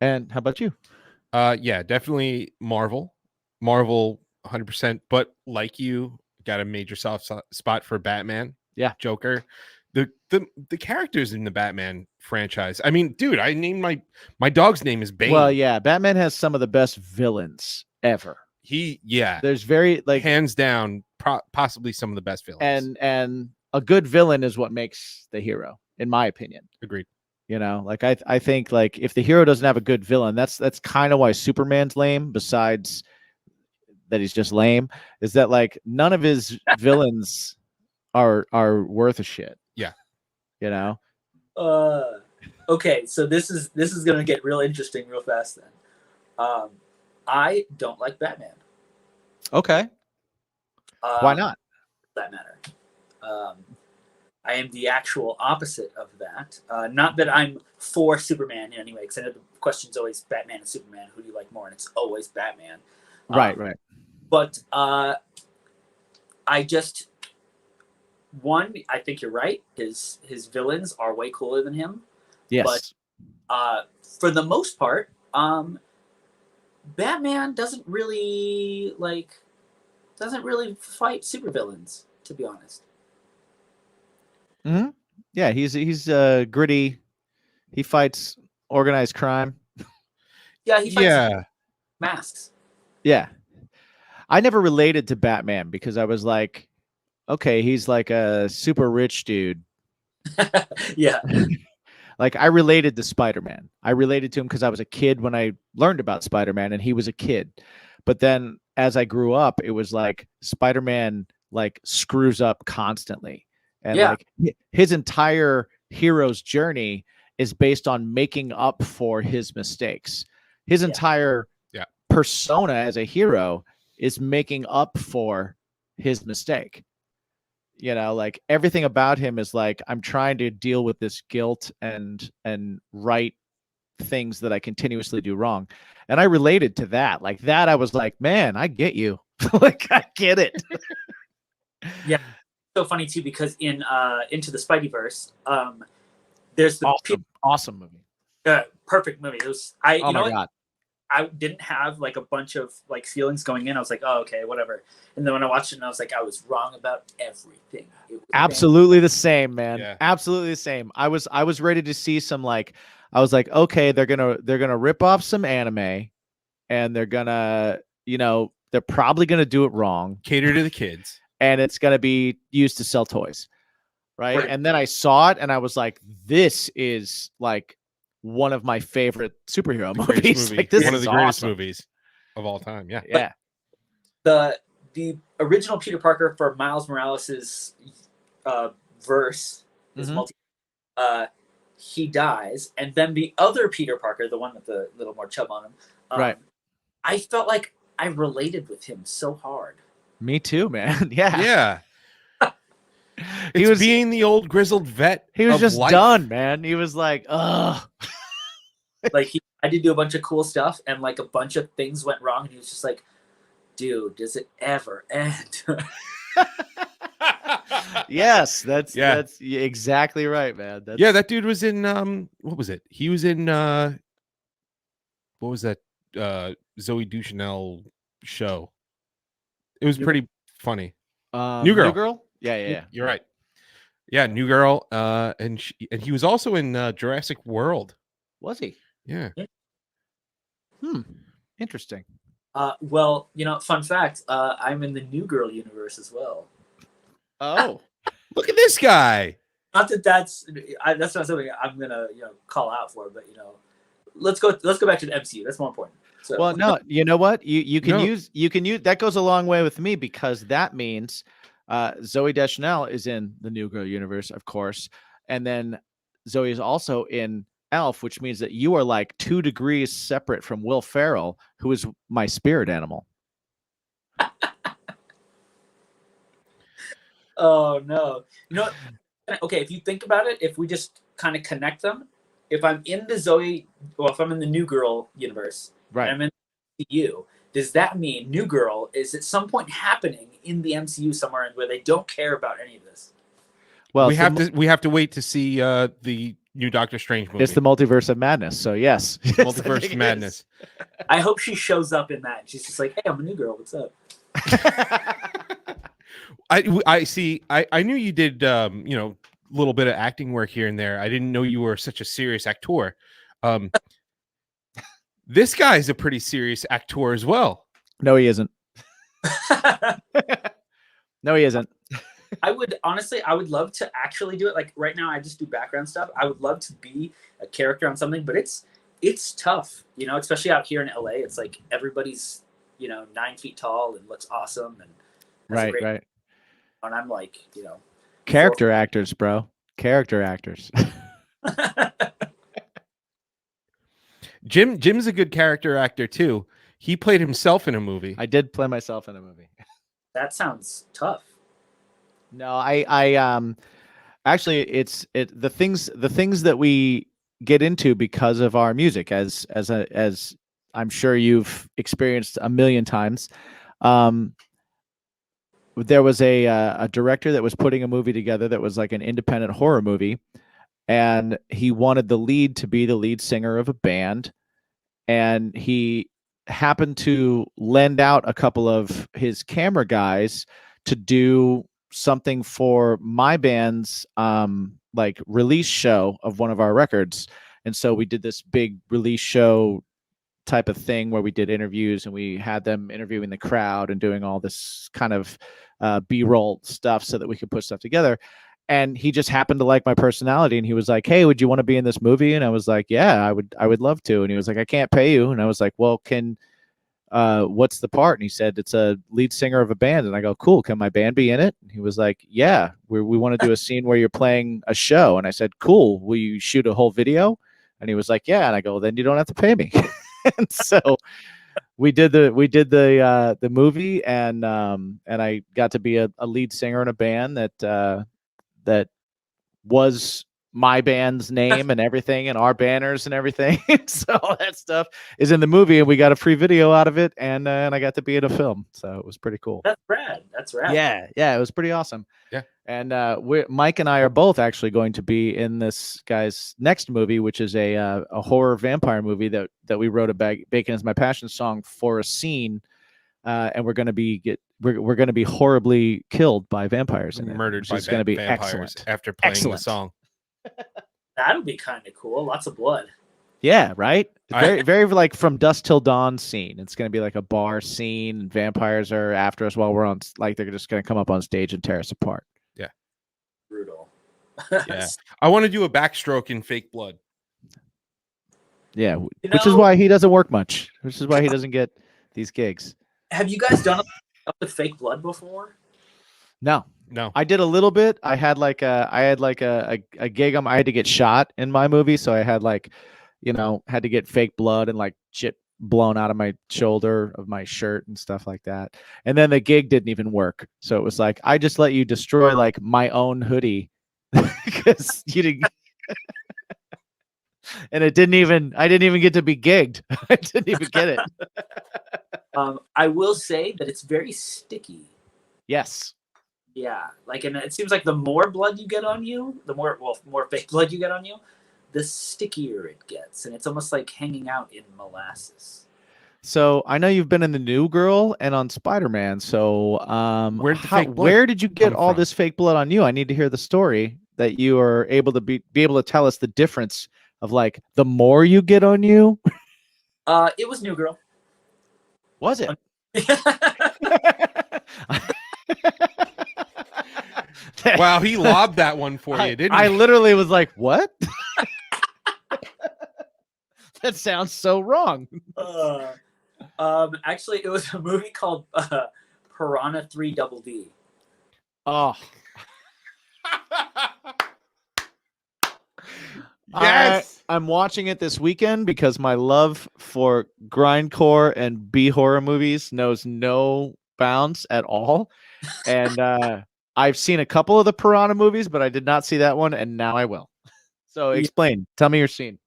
And how about you? Yeah, definitely Marvel 100%, but like you, got a major soft spot for Batman. Yeah. Joker. The characters in the Batman franchise. I mean, dude, I named my dog's name is Bane. Well, yeah, Batman has some of the best villains ever. There's very hands down possibly some of the best villains. And a good villain is what makes the hero, in my opinion. Agreed. Like I think like if the hero doesn't have a good villain, that's kind of why Superman's lame, besides that he's just lame, is that like none of his villains are worth a shit. Yeah. Okay, so this is gonna get real interesting real fast then. I don't like Batman. Okay. Why not? That matter. I am the actual opposite of that. Not that I'm for Superman in any way, because I know the question's always Batman and Superman. Who do you like more? And it's always Batman. Right. But I just I think you're right. His villains are way cooler than him. Yes. But for the most part, Batman doesn't really fight supervillains, to be honest. Mm-hmm. Yeah, he's gritty. He fights organized crime. Yeah, he fights masks. Yeah. I never related to Batman because I was like, okay, he's like a super rich dude. Yeah. Like I related to Spider-Man. I related to him because I was a kid when I learned about Spider-Man, and he was a kid. But then as I grew up, it was like Spider-Man like screws up constantly. And like his entire hero's journey is based on making up for his mistakes. His Yeah. entire Yeah. persona as a hero is making up for his mistake. You know, like everything about him is like, I'm trying to deal with this guilt and right things that I continuously do wrong. And I related to that. Like that, I was like, man, I get you. Like I get it. Yeah. So funny too, because in Into the Spideyverse, there's the awesome movie. perfect movie. It was I Oh you know my what? God. I didn't have like a bunch of like feelings going in. I was like, oh, okay, whatever. And then when I watched it, and I was like, I was wrong about everything. It was Absolutely the same, man. Yeah. Absolutely the same. I was ready to see some like, I was like, okay, they're gonna rip off some anime, and they're gonna, you know, they're probably gonna do it wrong, Cater to the kids. and it's gonna be used to sell toys, right? And then I saw it, and I was like, this is like one of my favorite superhero The greatest movies. movie. Like this One is of the greatest awesome. movies of all time. Yeah. Yeah. The original Peter Parker for Miles Morales's verse, his multi, he dies, and then the other Peter Parker, the one with the little more chub on him, Right. I felt like I related with him so hard. Me too, man. Yeah. Yeah. He It's was being the old grizzled vet. he was of just life. done, man. He was like, ugh. Like I did do a bunch of cool stuff, and like a bunch of things went wrong, and he was just like, dude, does it ever end? Yes, that's Yeah. that's exactly right, man. That's, Yeah, that dude was in what was it? He was in what was that Zoe Deschanel show? It was pretty funny. New Girl. Yeah. You're right. Yeah, New Girl. And he was also in Jurassic World. Was he? Yeah. Interesting. Well, you know, fun fact, I'm in the New Girl universe as well. Oh. Look at this guy. Not that that's not something I'm gonna call out for, but let's go back to the MCU. That's more important. So, Well, no, you know what? You can No. use that goes a long way with me, because that means Zoe Deschanel is in the New Girl universe, of course, and then Zoe is also in Elf, which means that you are like 2 degrees separate from Will Ferrell, who is my spirit animal. oh no, okay. If you think about it, if we just kind of connect them, if I'm in the New Girl universe, Right. and I'm in the MCU, does that mean New Girl is at some point happening in the MCU somewhere where they don't care about any of this? Well, we have to wait to see the new Doctor Strange movie. It's the multiverse of madness. So yes, Multiverse Madness. I hope she shows up in that. She's just like, hey, I'm a New Girl. What's up? I see. I knew you did a little bit of acting work here and there. I didn't know you were such a serious actor. This guy's a pretty serious actor as well. No, he isn't. No, he isn't. I would love to actually do it. Like right now, I just do background stuff. I would love to be a character on something, but it's tough, especially out here in LA. It's like everybody's 9 feet tall and looks awesome, and has a great- Right. And I'm like, Character actors, bro. Character actors. Jim's a good character actor too. He played himself in a movie. I did play myself in a movie. that sounds tough. No, I actually the things that we get into because of our music, as I'm sure you've experienced a million times. There was a director that was putting a movie together that was like an independent horror movie, and he wanted the lead to be the lead singer of a band, and he happened to lend out a couple of his camera guys to do something for my band's like release show of one of our records. And so we did this big release show type of thing where we did interviews, and we had them interviewing the crowd and doing all this kind of B-roll stuff so that we could put stuff together. And he just happened to like my personality, and he was like, hey, would you want to be in this movie? And I was like, yeah, I would love to. And he was like, I can't pay you. And I was like, well, what's the part? And he said, it's a lead singer of a band. And I go, cool, can my band be in it? And he was like, yeah, we want to do a scene where you're playing a show. And I said, cool, will you shoot a whole video? And he was like, yeah. And I go, then you don't have to pay me. And so we did the movie, and I got to be a lead singer in a band that was my band's name and everything, and our banners and everything. So all that stuff is in the movie, and we got a free video out of it, and I got to be in a film, so it was pretty cool. That's rad. That's rad. Yeah, it was pretty awesome. Yeah. And Mike and I are both actually going to be in this guy's next movie, which is a horror vampire movie that we wrote a Bacon is My Passion song for a scene, and we're going to be we're going to be horribly killed by vampires in it, Murdered which by is going to be vampires excellent. after playing Excellent. the song. That'll be kind of cool. Lots of blood. Yeah, right. I- Very, very like From Dusk Till Dawn scene. It's going to be like a bar scene, and vampires are after us while we're on. Like they're just going to come up on stage and tear us apart. Brutal. Yeah. I want to do a backstroke in fake blood. Yeah, You which is know- why he doesn't work much. Which is why he doesn't get these gigs. Have you guys done it with fake blood before? No, No. I did a little bit. I had like a gig. I had to get shot in my movie, so I had had to get fake blood and like shit blown out of my shoulder of my shirt and stuff like that. And then the gig didn't even work, so it was like I just let you destroy like my own hoodie because you didn't. And I didn't even get to be gigged. I didn't even get it. I will say that it's very sticky. Yes. Yeah, like, and it seems like the more blood you get on you, the more fake blood you get on you, the stickier it gets, and it's almost like hanging out in molasses. So I know you've been in The New Girl and on Spider-Man. So where did you get come all from? this fake blood on you? I need to hear the story that you are able to be able to tell us the difference of like the more you get on you. It was New Girl. Was it? Wow, he lobbed that one for you, didn't he? I literally was like, what? That sounds so wrong. Actually, it was a movie called Piranha 3 Double D. Oh, Yes. I'm watching it this weekend because my love for grindcore and B horror movies knows no bounds at all. And I've seen a couple of the Piranha movies, but I did not see that one, and now I will. So explain. Tell me your scene.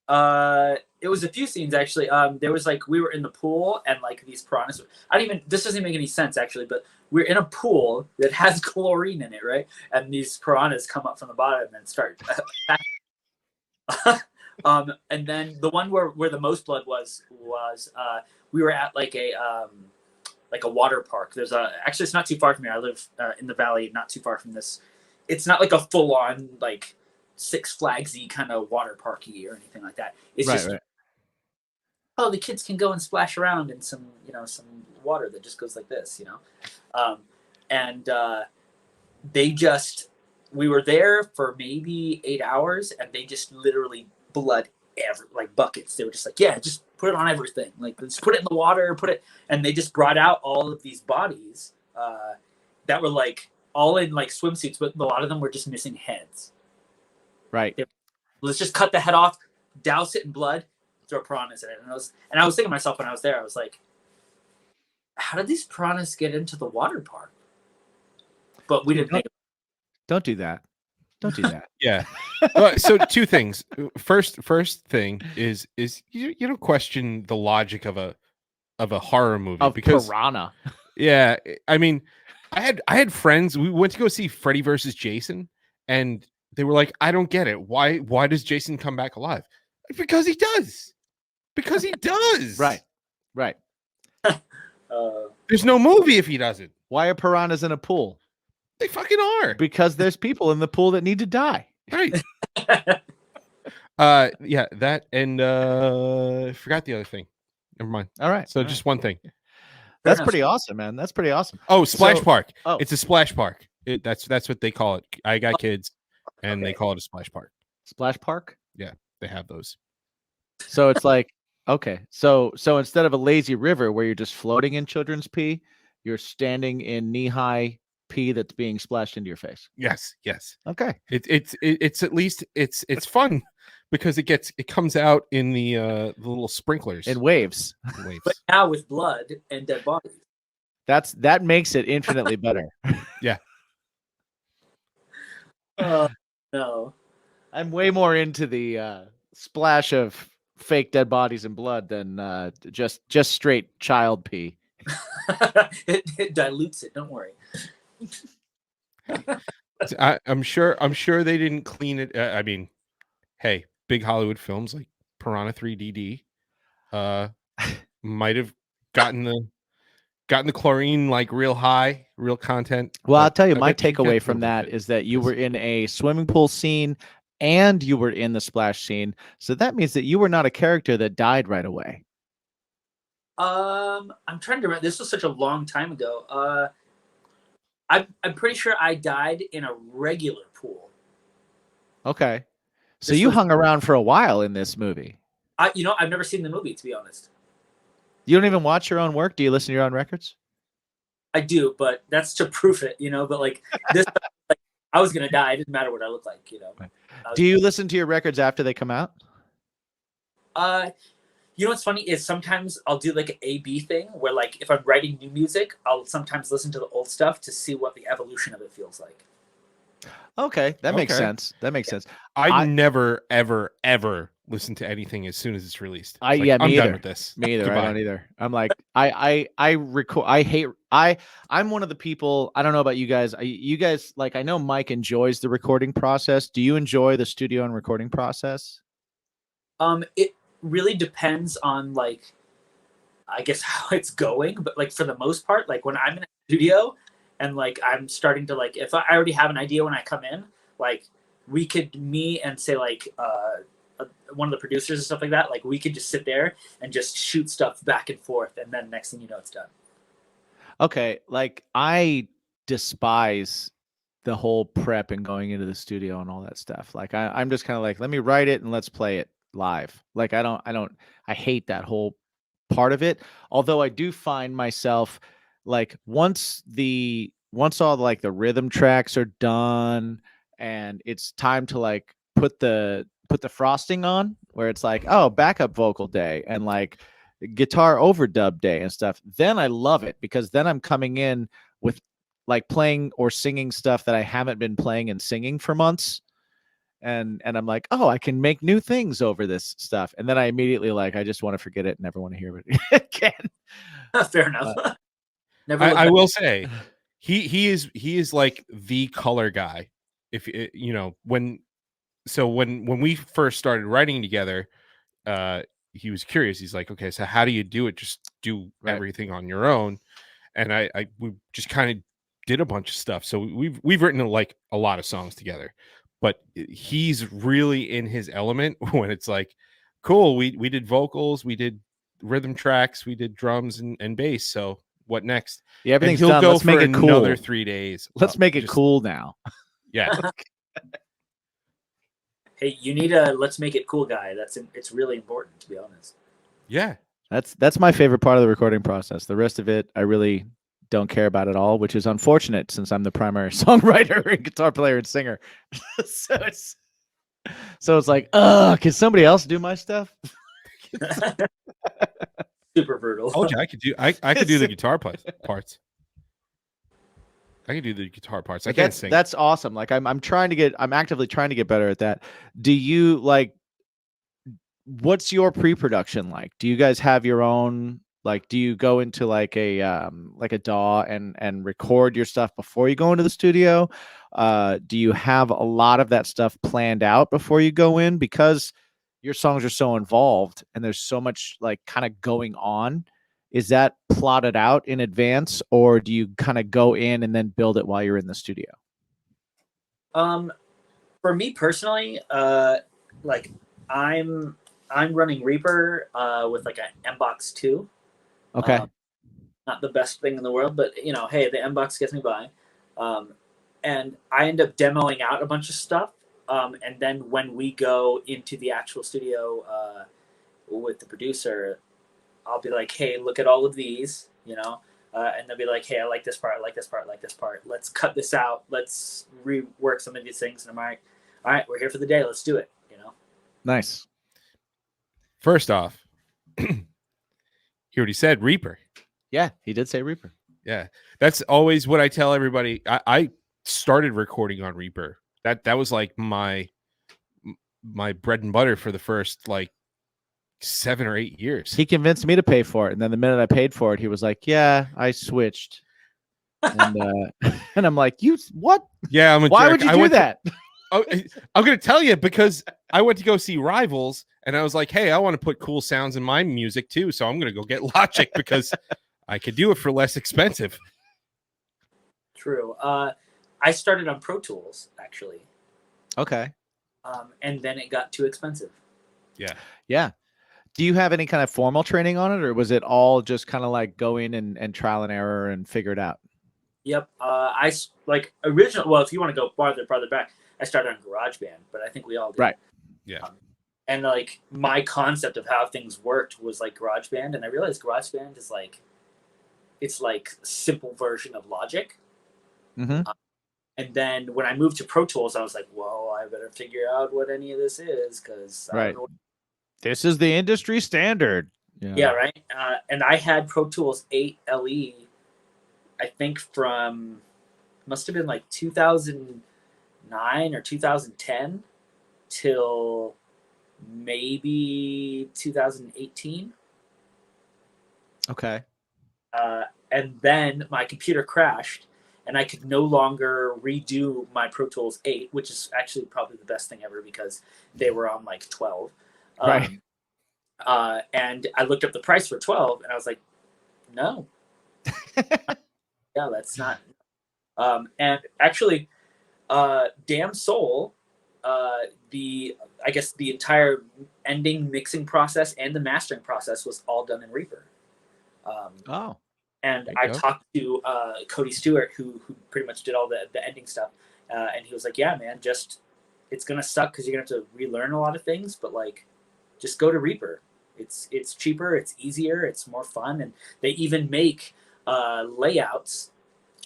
It was a few scenes actually. There was like we were in the pool and like these piranhas. This doesn't make any sense actually, but we're in a pool that has chlorine in it, right? And these piranhas come up from the bottom and start. And then the one where the most blood was we were at like a water park. There's actually it's not too far from here. I live in the valley, not too far from this. It's not like a full on like Six Flagsy kind of water parky or anything like that. It's just oh, the kids can go and splash around in some water that just goes like this, and we were there for maybe 8 hours, and they just literally blood like buckets. They were just like, yeah, just put it on everything. Like, just put it in the water, and they just brought out all of these bodies that were like all in like swimsuits, but a lot of them were just missing heads. Right. Let's just cut the head off, douse it in blood, throw piranhas in it. And I was thinking to myself when I was there, I was like, how did these piranhas get into the water park? But we didn't make it. Don't do that. Don't do that. Yeah. So two things. First thing is you don't question the logic of a horror movie Of because Piranha. yeah, I mean, I had friends. We went to go see Freddy versus Jason, and they were like, "I don't get it. Why does Jason come back alive? Because he does. Because he does. Right. There's no movie if he doesn't. Why are piranhas in a pool? They fucking are. Because there's people in the pool that need to die. Right. Yeah, that and forgot the other thing. Never mind. All right. So just one thing. That's enough. pretty awesome, man. That's pretty awesome. Oh, splash So- park. oh. It's a splash park. That's what they call it. I got kids, and they Okay. call it a splash park. Splash park. They have those. So it's like, okay. So instead of a lazy river where you're just floating in children's pee, you're standing in knee-high pee that's being splashed into your face. Yes. Okay. It's at least it's fun because it comes out in the little sprinklers. In waves. Waves. But now with blood and dead bodies. That makes it infinitely better. Yeah. Oh no. I'm way more into the splash of fake dead bodies and blood than just straight child pee. It dilutes it. Don't worry. I'm sure they didn't clean it. I mean, hey, big Hollywood films like Piranha 3DD might have gotten the chlorine like real high, real content. Well, I'll tell you, I my bet you takeaway got from killed that with it. is that you were in a swimming pool scene and you were in the splash scene. So that means that you were not a character that died right away. I'm trying to remember. This was such a long time ago. I'm pretty sure I died in a regular pool. Okay. So This you was- hung around for a while in this movie. I've never seen the movie, to be honest. You don't even watch your own work? Do you listen to your own records? I do, but that's to proof it, But like this, like, I was gonna die. It didn't matter what I looked like, Do you listen to your records after they come out? What's funny is sometimes I'll do like an A/B thing where, like, if I'm writing new music, I'll sometimes listen to the old stuff to see what the evolution of it feels like. Okay, that makes Okay. sense. That makes sense. I I- never, ever, ever listen to anything as soon as it's released. It's Yeah, I'm me done either. with this. Me either. I Goodbye. don't either. I'm like, I record. I hate. I'm one of the people. I don't know about you guys. You guys, like, I know Mike enjoys the recording process. Do you enjoy the studio and recording process? It really depends on, like, I guess how it's going, but like for the most part, like when I'm in a studio and like I'm starting to, like, if I already have an idea when I come in, like me and say like one of the producers and stuff like that, like we could just sit there and just shoot stuff back and forth, and then next thing you know, it's done. Okay, like I despise the whole prep and going into the studio and all that stuff. Like I'm just kind of like, let me write it and let's play it live. Like I hate that whole part of it. Although I do find myself like once all like the rhythm tracks are done and it's time to like put the frosting on, where it's like, oh, backup vocal day and like guitar overdub day and stuff, then I love it, because then I'm coming in with like playing or singing stuff that I haven't been playing and singing for months. And I'm like, oh, I can make new things over this stuff. And then I immediately like, I just want to forget it and never want to hear it again. Fair enough. Never. I will say, he is like the color guy. If when we first started writing together, he was curious. He's like, okay, so how do you do it? Just do Right. everything on your own. And we just kind of did a bunch of stuff. So we've written like a lot of songs together, but he's really in his element when it's like, cool, we did vocals, we did rhythm tracks, we did drums and bass. So what next? Yeah, And everything's he'll done. go Let's make for it cool. another 3 days. Let's make it just- cool now. Yeah. Hey, you need a let's make it cool guy. It's really important, to be honest. Yeah. That's my favorite part of the recording process. The rest of it, I really don't care about at all, which is unfortunate since I'm the primary songwriter and guitar player and singer. so it's like, can somebody else do my stuff? Super brutal. Oh, yeah, I could do the guitar parts. I can do the guitar parts. I can't sing. That's awesome. Like I'm actively trying to get better at that. Do you like, what's your pre-production like? Do you guys have your own, like, do you go into like a DAW and record your stuff before you go into the studio? Do you have a lot of that stuff planned out before you go in, because your songs are so involved and there's so much like kind of going on? Is that plotted out in advance, or do you kind of go in and then build it while you're in the studio? For me personally, like I'm running Reaper with like an MBox 2. Okay. Not the best thing in the world, but hey, the MBox gets me by. And I end up demoing out a bunch of stuff. And then when we go into the actual studio with the producer, I'll be like, hey, look at all of these, and they'll be like, hey, I like this part, I like this part, I like this part. Let's cut this out. Let's rework some of these things. And I'm like, all right, we're here for the day. Let's do it, Nice. First off, he already said Reaper. Yeah, he did say Reaper. Yeah, that's always what I tell everybody. I started recording on Reaper. That was like my bread and butter for the first like 7 or 8 years. He convinced me to pay for it, and then the minute I paid for it, he was like, "Yeah, I switched." And and I'm like, "You what? Yeah, I'm a Why jerk. would you I do went to- that?" I'm gonna tell you because I went to go see Rivals, and I was like, "Hey, I want to put cool sounds in my music too, so I'm gonna go get Logic because I could do it for less expensive." True. I started on Pro Tools actually, Okay. and then it got too expensive. Yeah. Do you have any kind of formal training on it, or was it all just kind of like go in and trial and error and figure it out? Yep. Like original. Well, if you want to go farther back, I started on GarageBand, but I think we all did. Right. Yeah. And like my concept of how things worked was like GarageBand, and I realized GarageBand is like, it's like a simple version of Logic. Mm-hmm. And then when I moved to Pro Tools, I was like, "Whoa, I better figure out what any of this is," because Right. This is the industry standard. Yeah, right. And I had Pro Tools 8 LE, I think from must have been like 2009 or 2010 till maybe 2018. Okay. And then my computer crashed, and I could no longer redo my Pro Tools 8, which is actually probably the best thing ever because they were on like 12. Right. And I looked up the price for 12, and I was like, no. Yeah, that's not. And actually, Damn Soul, I guess the entire ending mixing process and the mastering process was all done in Reaper. Oh. And There I you go. talked to Cody Stewart, who pretty much did all the ending stuff, and he was like, "Yeah, man, it's gonna suck because you're gonna have to relearn a lot of things, but like, just go to Reaper. It's cheaper, it's easier, it's more fun, and they even make layouts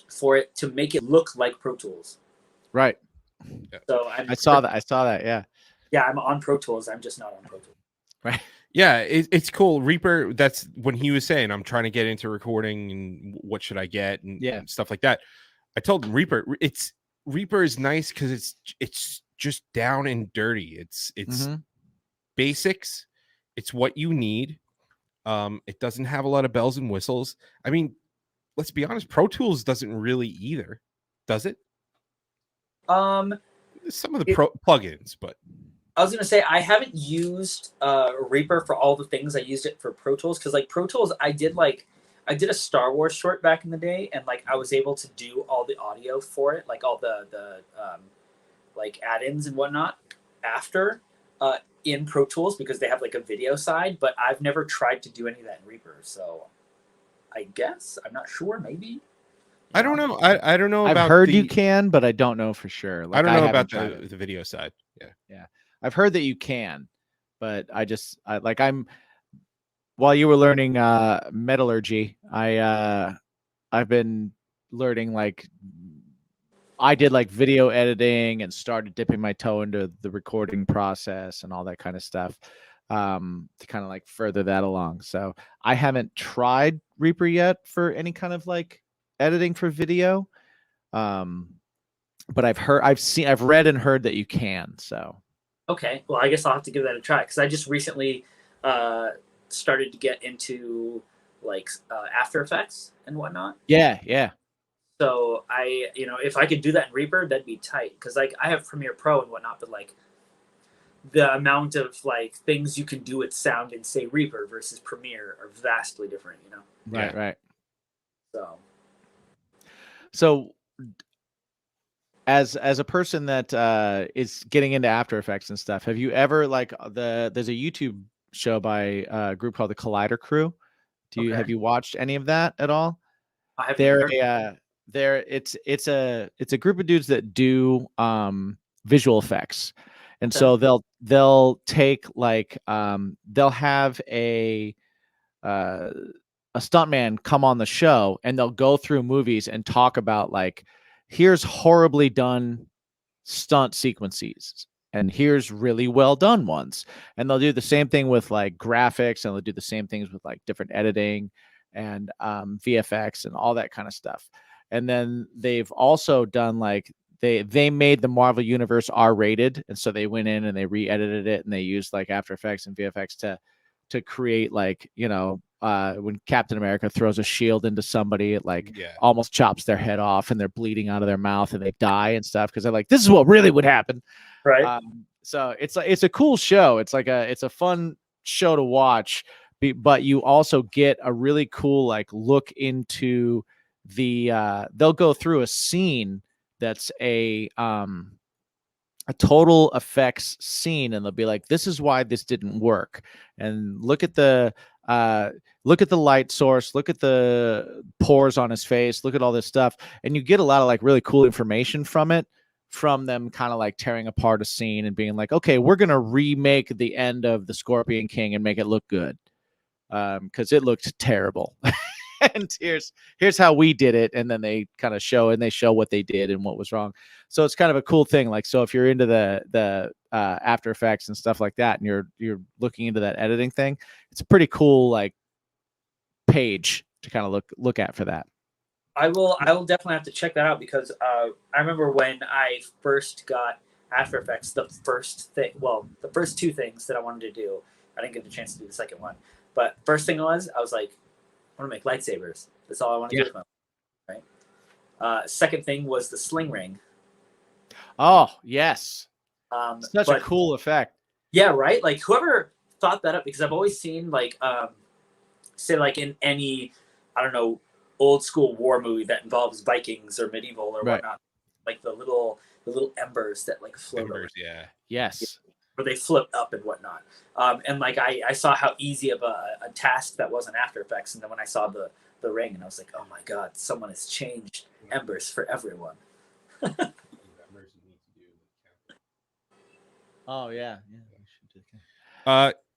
for it to make it look like Pro Tools." Right. So I saw that. Yeah. Yeah, I'm on Pro Tools. I'm just not on Pro Tools. Right. Yeah, it's cool. Reaper, that's when he was saying, I'm trying to get into recording and what should I get and stuff like that. I told him Reaper is nice because it's just down and dirty. It's Mhm. basics. It's what you need. It doesn't have a lot of bells and whistles. I mean, let's be honest, Pro Tools doesn't really either, does it? Um, Some of the plugins, but I was gonna say I haven't used Reaper for all the things. I used it for Pro Tools because like Pro Tools, I did a Star Wars short back in the day, and like I was able to do all the audio for it, like all the like add-ins and whatnot after in Pro Tools because they have like a video side. But I've never tried to do any of that in Reaper, so I guess I'm not sure. Maybe I don't know. I don't know. I've about heard the, you can, but I don't know for sure. Like, I don't know haven't about tried it. the video side. Yeah. I've heard that you can, but while you were learning metallurgy, I've been learning like I did like video editing and started dipping my toe into the recording process and all that kind of stuff to kind of like further that along. So I haven't tried Reaper yet for any kind of like editing for video. But I've read and heard that you can. So okay. Well, I guess I'll have to give that a try because I just recently started to get into like After Effects and whatnot. yeah. So if I could do that in Reaper, that'd be tight. Because like I have Premiere Pro and whatnot, but like the amount of like things you can do with sound in say Reaper versus Premiere are vastly different. Right. So As a person that is getting into After Effects and stuff, have you ever there's a YouTube show by a group called the Collider Crew? Have you watched any of that at all? I haven't. It's a group of dudes that do visual effects, and so they'll take like they'll have a stuntman come on the show, and they'll go through movies and talk about like, here's horribly done stunt sequences, and here's really well done ones. And they'll do the same thing with like graphics, and they'll do the same things with like different editing and VFX and all that kind of stuff. And then they've also done like they made the Marvel universe R-rated, and so they went in and they re-edited it, and they used like After Effects and VFX to create like, you know, when Captain America throws a shield into somebody, it like almost chops their head off and they're bleeding out of their mouth and they die and stuff, because they're like, this is what really would happen. Right. So it's a cool show. It's a fun show to watch, but you also get a really cool like look into the they'll go through a scene that's a total effects scene, and they'll be like, this is why this didn't work, and look at the light source, look at the pores on his face, look at all this stuff, and you get a lot of like really cool information from them, kind of like tearing apart a scene and being like, okay, we're gonna remake the end of the Scorpion King and make it look good, because it looked terrible. And here's how we did it, and then they kind of show what they did and what was wrong. So it's kind of a cool thing. Like, so if you're into the After Effects and stuff like that, and you're looking into that editing thing, it's a pretty cool like page to kind of look at for that. I will definitely have to check that out, because I remember when I first got After Effects, the first two things that I wanted to do, I didn't get the chance to do the second one, but first thing I was like, I want to make lightsabers. That's all I want to do with my life, right? Second thing was the sling ring. Oh, yes. Such a cool effect. Yeah, right? Like, whoever thought that up, because I've always seen, like, say, like, in any, I don't know, old school war movie that involves Vikings or medieval or whatnot, like the little embers that, like, float over. Yeah. Yes. Where they float up and whatnot. And like I saw how easy of a task that was in After Effects, and then when I saw the ring, and I was like, oh my god, someone has changed embers for everyone. Oh yeah.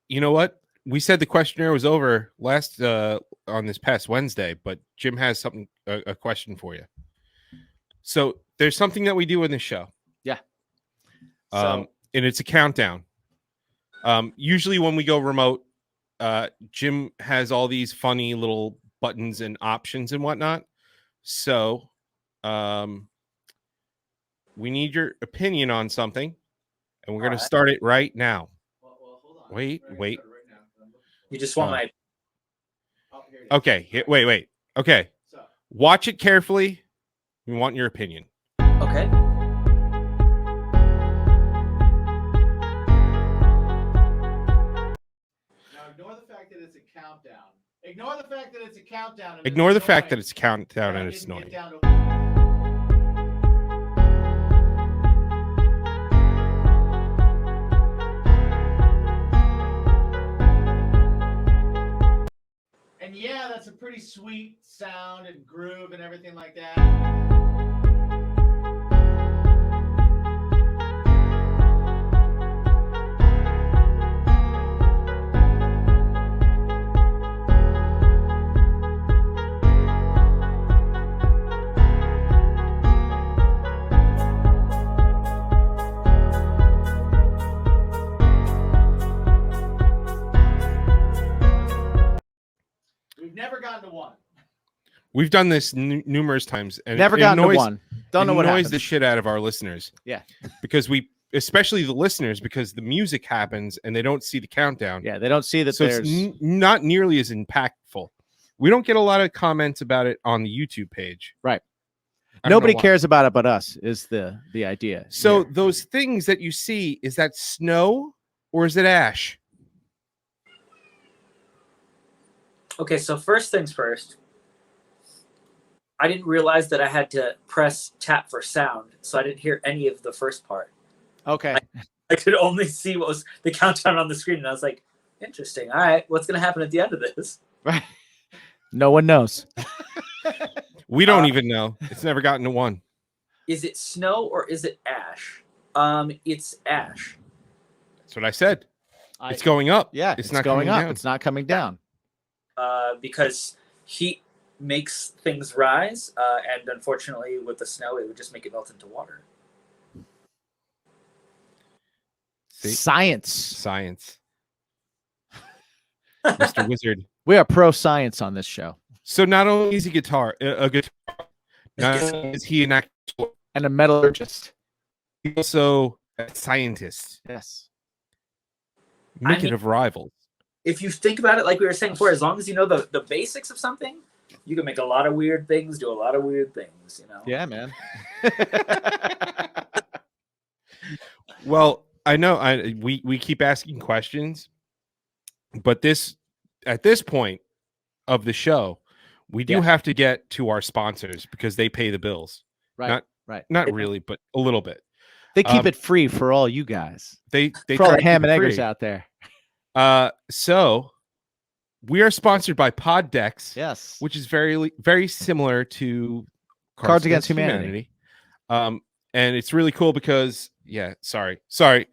You know what? We said the questionnaire was over last on this past Wednesday, but Jim has a question for you. So there's something that we do in this show. Yeah. And it's a countdown. Usually when we go remote, Jim has all these funny little buttons and options and whatnot. So we need your opinion on something, and we're going to start it right now. Well, hold on. Wait. You just want my... Okay, wait. Okay. Watch it carefully. We want your opinion. Okay. Ignore the fact that it's a countdown. Ignore the fact that it's a countdown. Ignore the fact that it's a countdown and it's annoying. And yeah, that's a pretty sweet sound and groove and everything like that. We've never gotten to one. We've done this numerous times, and never gotten to one. Don't know what happens. Annoys the shit out of our listeners. Yeah, because especially the listeners, because the music happens and they don't see the countdown. Yeah, they don't see that. So there's it's not nearly as impactful. We don't get a lot of comments about it on the YouTube page. Right. Nobody cares about it but us is the idea. So those things that you see, is that snow or is it ash? Okay, so first things first. I didn't realize that I had to press tap for sound, so I didn't hear any of the first part. Okay. I could only see what was the countdown on the screen, and I was like, interesting. All right, what's going to happen at the end of this? Right. No one knows. We don't even know. It's never gotten to one. Is it snow or is it ash? It's ash. That's what I said. It's going up. Yeah, it's not going up. Down. It's not coming down. Because heat makes things rise, and unfortunately with the snow, it would just make it melt into water. See? Science. Science. Mr. Wizard. We are pro science on this show. So not only is he a guitar, not only is he an actor, And a metallurgist. he's also a scientist. Yes. Micket of Rivals. If you think about it, like we were saying before, as long as you know the basics of something, you can make a lot of weird things, do a lot of weird things, you know? Yeah, man. Well, I know we keep asking questions, but at this point of the show, we do have to get to our sponsors because they pay the bills. Right. Not really, but a little bit. They keep it free for all you guys. They for all try the to ham keep and it eggers free. out there. So we are sponsored by Poddex, Yes. which is very similar to Cards Against Humanity. And it's really cool because sorry,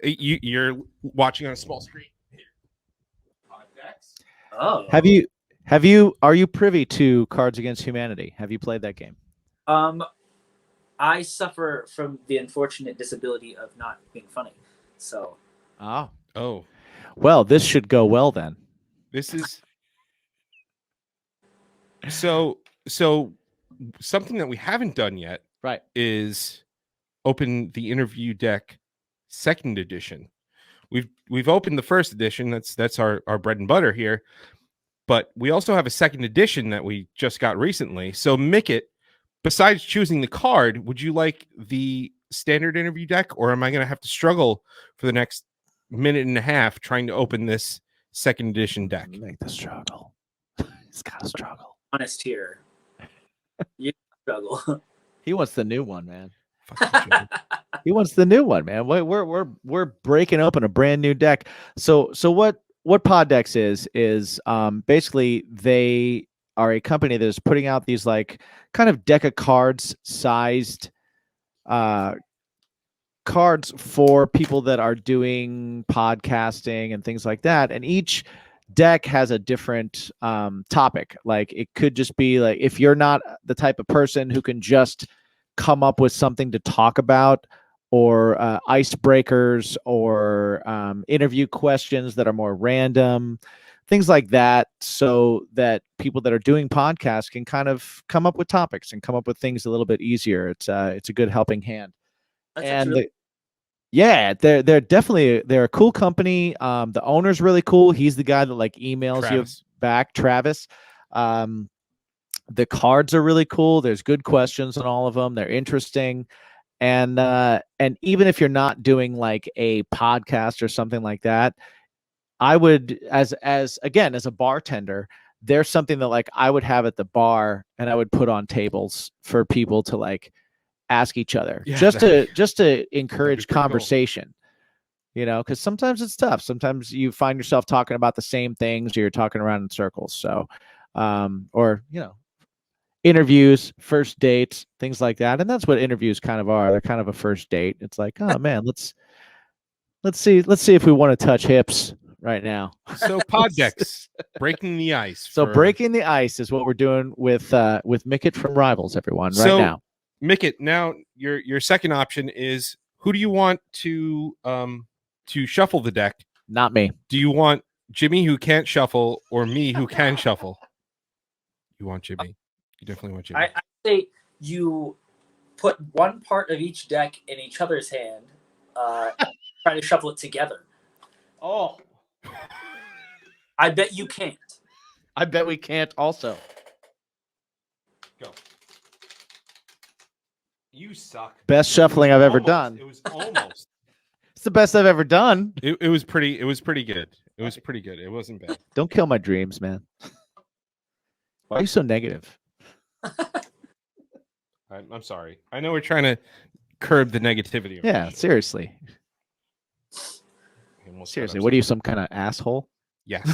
you're watching on a small screen. Poddex. Oh. Are you privy to Cards Against Humanity? Have you played that game? I suffer from the unfortunate disability of not being funny. So. Oh. Well, this should go well then. This is so something that we haven't done yet, right? Is open the interview deck second edition. We've opened the first edition. That's our bread and butter here. But we also have a second edition that we just got recently. So Micket, besides choosing the card, would you like the standard interview deck, or am I going to have to struggle for the next minute and a half trying to open this second edition deck? Make the struggle. It's got to struggle. Honest here. You struggle. He wants the new one, man. He wants the new one, man. We're breaking open a brand new deck. So what Poddex is basically they are a company that is putting out these like kind of deck of cards sized cards for people that are doing podcasting and things like that. And each deck has a different topic. Like it could just be like, if you're not the type of person who can just come up with something to talk about, or icebreakers, or interview questions that are more random, things like that, so that people that are doing podcasts can kind of come up with topics and come up with things a little bit easier. It's a good helping hand. They're a cool company. The owner's really cool. He's the guy that like emails you back, Travis. The cards are really cool. There's good questions on all of them. They're interesting. And even if you're not doing like a podcast or something like that, I would, as a bartender, there's something that like I would have at the bar and I would put on tables for people to like ask each other, just to encourage conversation, you know, because sometimes it's tough. Sometimes you find yourself talking about the same things, or you're talking around in circles. So, or, you know, interviews, first dates, things like that. And that's what interviews kind of are. They're kind of a first date. It's like, oh man, let's see if we want to touch hips right now. So Poddex, breaking the ice. So breaking the ice is what we're doing with Micket from Rivals, everyone, right now. Micket, now your second option is, who do you want to shuffle the deck? Not me. Do you want Jimmy, who can't shuffle, or me, who can shuffle? You want Jimmy. You definitely want Jimmy. I say you put one part of each deck in each other's hand, try to shuffle it together. Oh. I bet you can't. I bet we can't also. Go. You suck. Best shuffling I've ever done. It was almost. It's the best I've ever done. It was pretty good. It was pretty good. It wasn't bad. Don't kill my dreams, man. Why are you so negative? I'm sorry. I know we're trying to curb the negativity. Yeah, seriously. Seriously, what are you, some kind of asshole? Yes.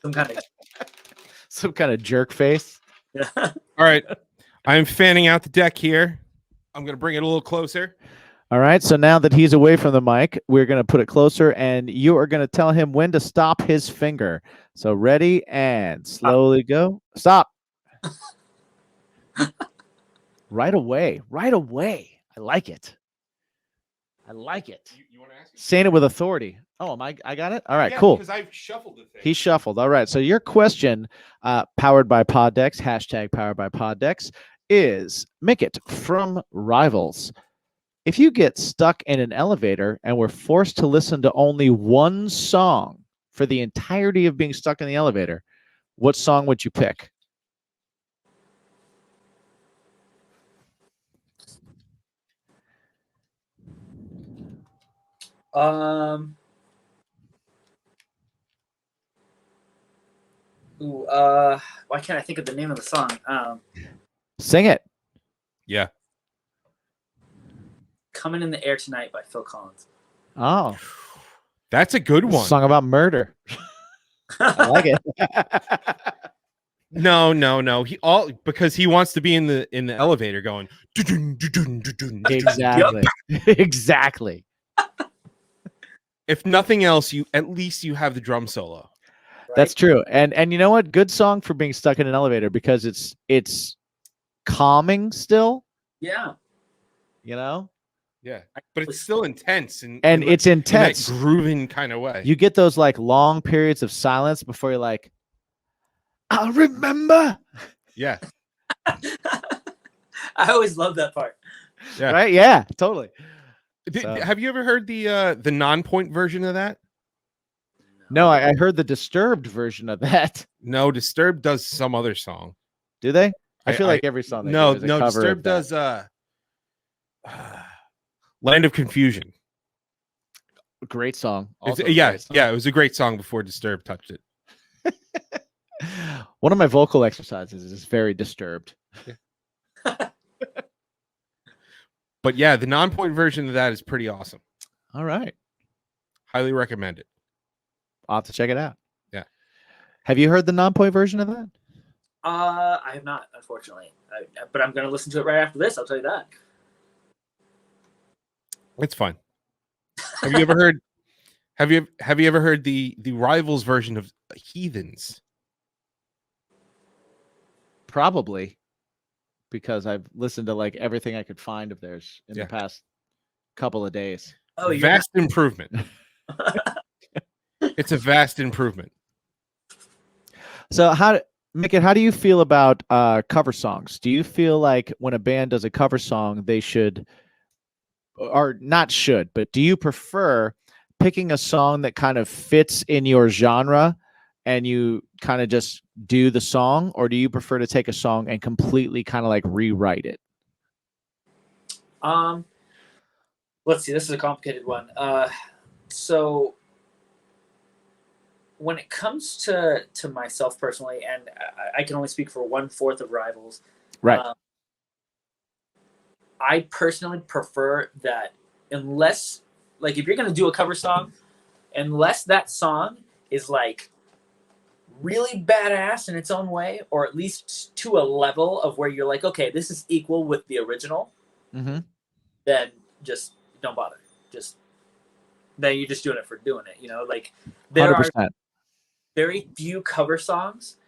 some kind of jerk face? Yeah. All right. I'm fanning out the deck here. I'm going to bring it a little closer. All right. So now that he's away from the mic, we're going to put it closer, and you are going to tell him when to stop his finger. So ready, and slowly go. Stop. Right away. I like it. I like it. You want to ask? Saying it with authority. Oh, I got it. All right, Yeah, cool. Because I've shuffled the thing. He shuffled. All right. So your question, powered by Poddex, hashtag powered by Poddex, is Micket from Rivals. If you get stuck in an elevator and were forced to listen to only one song for the entirety of being stuck in the elevator, what song would you pick? Why can't I think of the name of the song? Sing it. Yeah. Coming in the Air Tonight by Phil Collins. Oh, That's a good one. song about murder. I like it. No. Because he wants to be in the elevator going. Exactly. Exactly. If nothing else, at least you have the drum solo. Right? That's true. And you know what? Good song for being stuck in an elevator because it's calming still, Yeah. you know? Yeah. But it's still intense And in it's that intense. grooving kind of way. You get those like long periods of silence before you're like, I'll remember. Yeah. I always love that part. Yeah. Right? Yeah, totally. So- Have you ever heard the non-point version of that? No, I heard the Disturbed version of that. No, Disturbed does some other song. Do they? I feel I- like every song they No, do is a cover of Disturbed that. does Land of Confusion. Great song. It's- Also a yeah, great song. yeah, it was a great song before Disturbed touched it. One of my vocal exercises is very disturbed. But yeah, the non-point version of that is pretty awesome. All right. Highly recommend it. I'll have to check it out. Yeah. Have you heard the non-point version of that? I have not, unfortunately. But I'm going to listen to it right after this. I'll tell you that. It's fun. Have you ever heard? Have you ever heard the Rivals version of Heathens? Probably, because I've listened to like everything I could find of theirs in Yeah. the past couple of days. Oh, you're Vast improvement. It's a vast improvement. So Mickey, how do you feel about cover songs? Do you feel like when a band does a cover song, they should, or not should, but do you prefer picking a song that kind of fits in your genre and you kind of just do the song, or do you prefer to take a song and completely kind of like rewrite it? Let's see. This is a complicated one. So when it comes to myself personally, and I can only speak for 1/4 of Rivals, Right. I personally prefer that unless, like, if you're going to do a cover song, unless that song is like really badass in its own way, or at least to a level of where you're like, okay, this is equal with the original, Mm-hmm. then just don't bother. Then you're just doing it for doing it. You know, like there 100%. are very few cover songs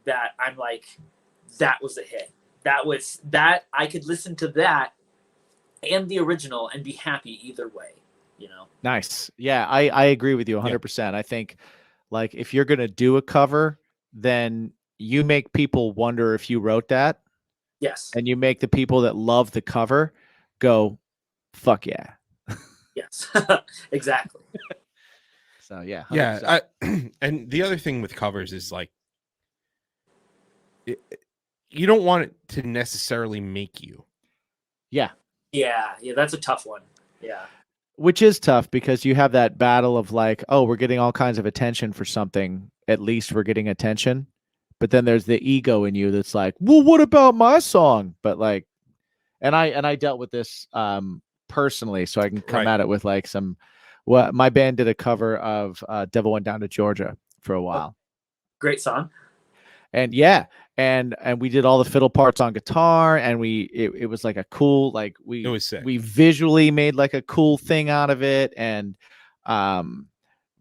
that I'm like, that was a hit. That I could listen to that and the original and be happy either way, you know? Nice. Yeah, I agree with you 100%. I think like if you're going to do a cover, then you make people wonder if you wrote that, Yes. and you make the people that love the cover go, fuck yeah. Yes. Exactly. So yeah. 100%. Yeah, and the other thing with covers is like, you don't want it to necessarily make you. Yeah. Yeah, that's a tough one. Yeah. Which is tough because you have that battle of like, oh, we're getting all kinds of attention for something. At least we're getting attention. But then there's the ego in you that's like, well, what about my song? But like, and I dealt with this personally, so I can come Right. at it with like some. Well, my band did a cover of "Devil Went Down to Georgia" for a while, Great song. and yeah, and we did all the fiddle parts on guitar, and it was like a cool, like It was sick. we visually made like a cool thing out of it, and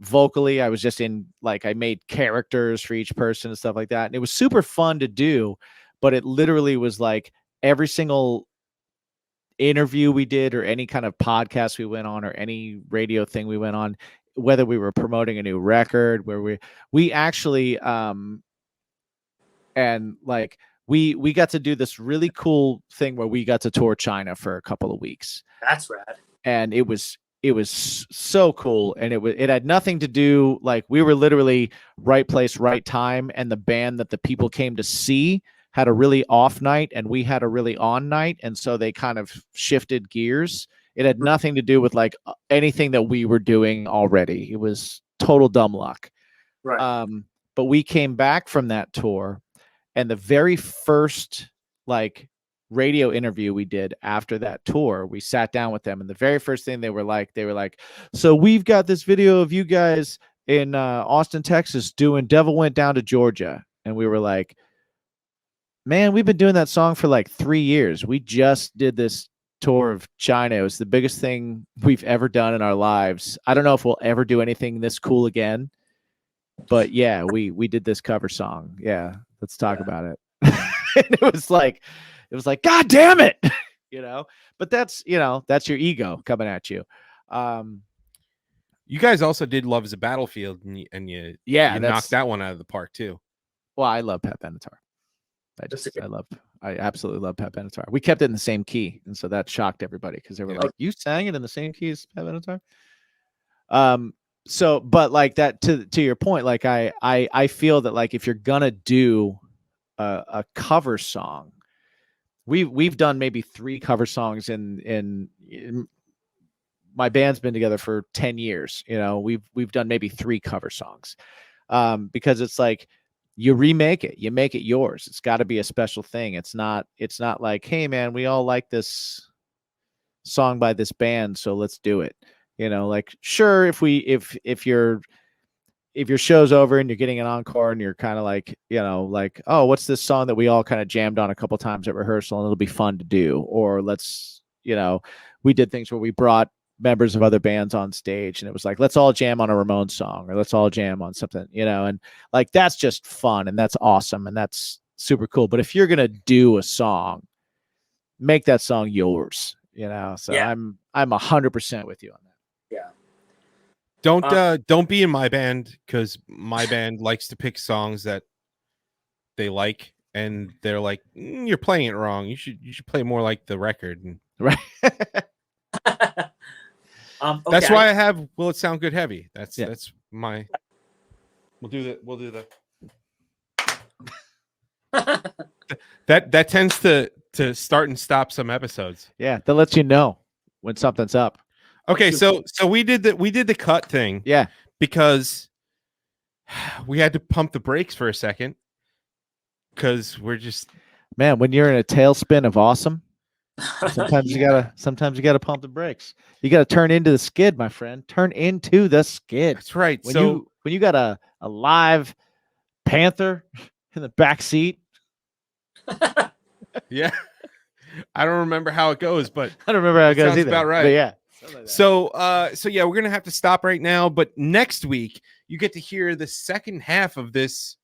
vocally I was just in like I made characters for each person and stuff like that, and it was super fun to do. But it literally was like every single interview we did or any kind of podcast we went on or any radio thing we went on, whether we were promoting a new record, where we actually and like we got to do this really cool thing where we got to tour China for a couple of weeks. That's rad. And it was so cool, and it had nothing to do, like, we were literally right place, right time, and the band that the people came to see had a really off night and we had a really on night, and so they kind of shifted gears. It had nothing to do with like anything that we were doing already. It was total dumb luck. Right. But we came back from that tour, and the very first like radio interview we did after that tour, we sat down with them, and the very first thing they were like, so we've got this video of you guys in Austin, Texas doing Devil Went Down to Georgia. And we were like, man, we've been doing that song for like 3 years. We just did this tour of China. It was the biggest thing we've ever done in our lives. I don't know if we'll ever do anything this cool again, but yeah, we did this cover song. Yeah, let's talk about it. And it was like, God damn it, but that's your ego coming at you. You guys also did Love is a Battlefield, and you knocked that one out of the park too. Well, I love Pat Benatar. I absolutely love Pat Benatar. We kept it in the same key, and so that shocked everybody because they were like, "You sang it in the same key as Pat Benatar." So, but like that, to your point, like I feel that like if you're gonna do a cover song, we've done maybe 3 cover songs in my band's been together for 10 years. We've done maybe 3 cover songs, because it's like, you remake it, you make it yours. It's got to be a special thing. It's not like, hey man, we all like this song by this band, so let's do it. Like, sure, if your show's over and you're getting an encore and you're kind of like, like, oh, what's this song that we all kind of jammed on a couple times at rehearsal and it'll be fun to do? Or let's, we did things where we brought members of other bands on stage and it was like, let's all jam on a Ramones song, or let's all jam on something, and like, that's just fun and that's awesome and that's super cool. But if you're going to do a song, make that song yours, so yeah. I'm 100% with you on that. Yeah. Don't be in my band, because my band likes to pick songs that they like, and they're like, you're playing it wrong. You should play more like the record. And right. Okay, that's why I have Will It Sound Good Heavy. That's my. We'll do the. that tends to start and stop some episodes. Yeah, that lets you know when something's up. Okay, so we did the cut thing. Yeah, because we had to pump the brakes for a second, because we're just, man, when you're in a tailspin of awesome, sometimes you gotta pump the brakes. You gotta turn into the skid, my friend. Turn into the skid. That's right. When you got a live panther in the back seat. Yeah, I don't remember how it goes, but I don't remember how it goes sounds either. About right. But yeah. Like so yeah, we're gonna have to stop right now. But next week, you get to hear the second half of this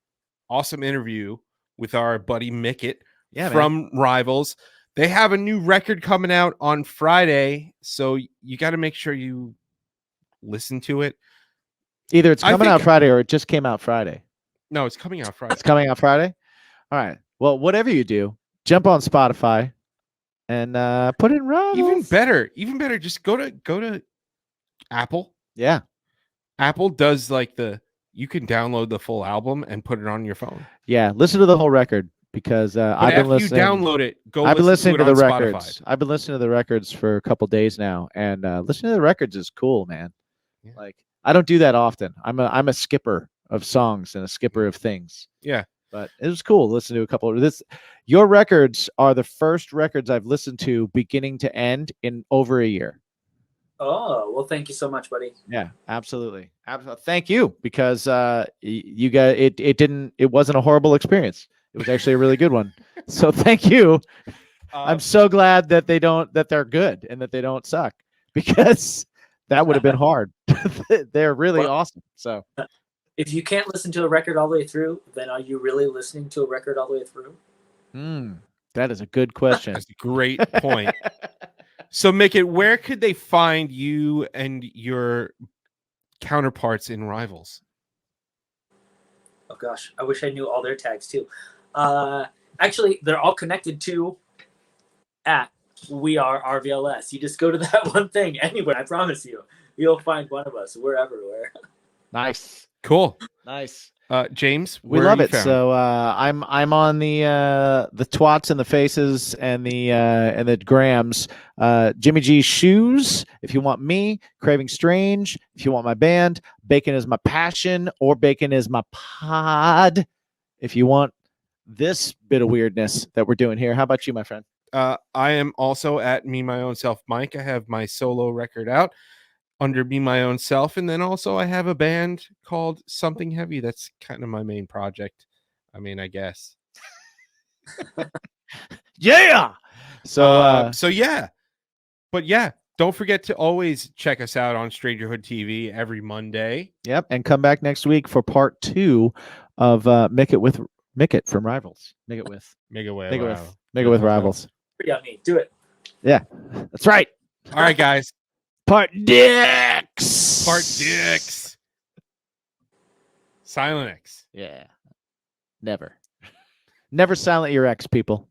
awesome interview with our buddy Micket from Rivals. They have a new record coming out on Friday, so you got to make sure you listen to it. Either it's coming out Friday or it just came out Friday. No, it's coming out Friday. It's coming out Friday? All right. Well, whatever you do, jump on Spotify and put it in Rivals. Even better, just go to Apple. Yeah. Apple does like you can download the full album and put it on your phone. Yeah, listen to the whole record. Because I've been listening. You download it. I've been listening to the records. Spotify. I've been listening to the records for a couple days now, and listening to the records is cool, man. Yeah. Like, I don't do that often. I'm a skipper of songs and a skipper of things. Yeah, but it was cool to listen to a couple of this. Your records are the first records I've listened to beginning to end in over a year. Oh, well, thank you so much, buddy. Yeah, absolutely. Thank you, because you guys, it wasn't a horrible experience. It was actually a really good one. So thank you. I'm so glad that they're good and that they don't suck, because that would have been hard. They're really awesome. So if you can't listen to a record all the way through, then are you really listening to a record all the way through? That is a good question. That's a great point. So, Micket, where could they find you and your counterparts in Rivals? Oh gosh, I wish I knew all their tags too. Actually, they're all connected to at We Are RVLS. You just go to that one thing anywhere. I promise you, you'll find one of us. We're everywhere. Nice. Cool. Nice. James, We where are love you it. found? So I'm on the twats and the faces and the grams. Jimmy G shoes. If you want me, Craving Strange. If you want my band, Bacon is my passion, or Bacon is my pod. If you want this bit of weirdness that we're doing here, how about you, my friend? I am also at Me My Own Self Mike. I have my solo record out under Me My Own Self, and then also I have a band called Something Heavy. That's kind of my main project. I mean, I guess. Yeah. So yeah, but yeah, don't forget to always check us out on Strangerhood TV every Monday. Yep, and come back next week for part 2 of Micket from Rivals. Micket with Rivals. Pretty on me. Do it. Yeah, that's right. All right, guys. Part dicks. Part dicks. Silent X. Yeah. Never silent your ex, people.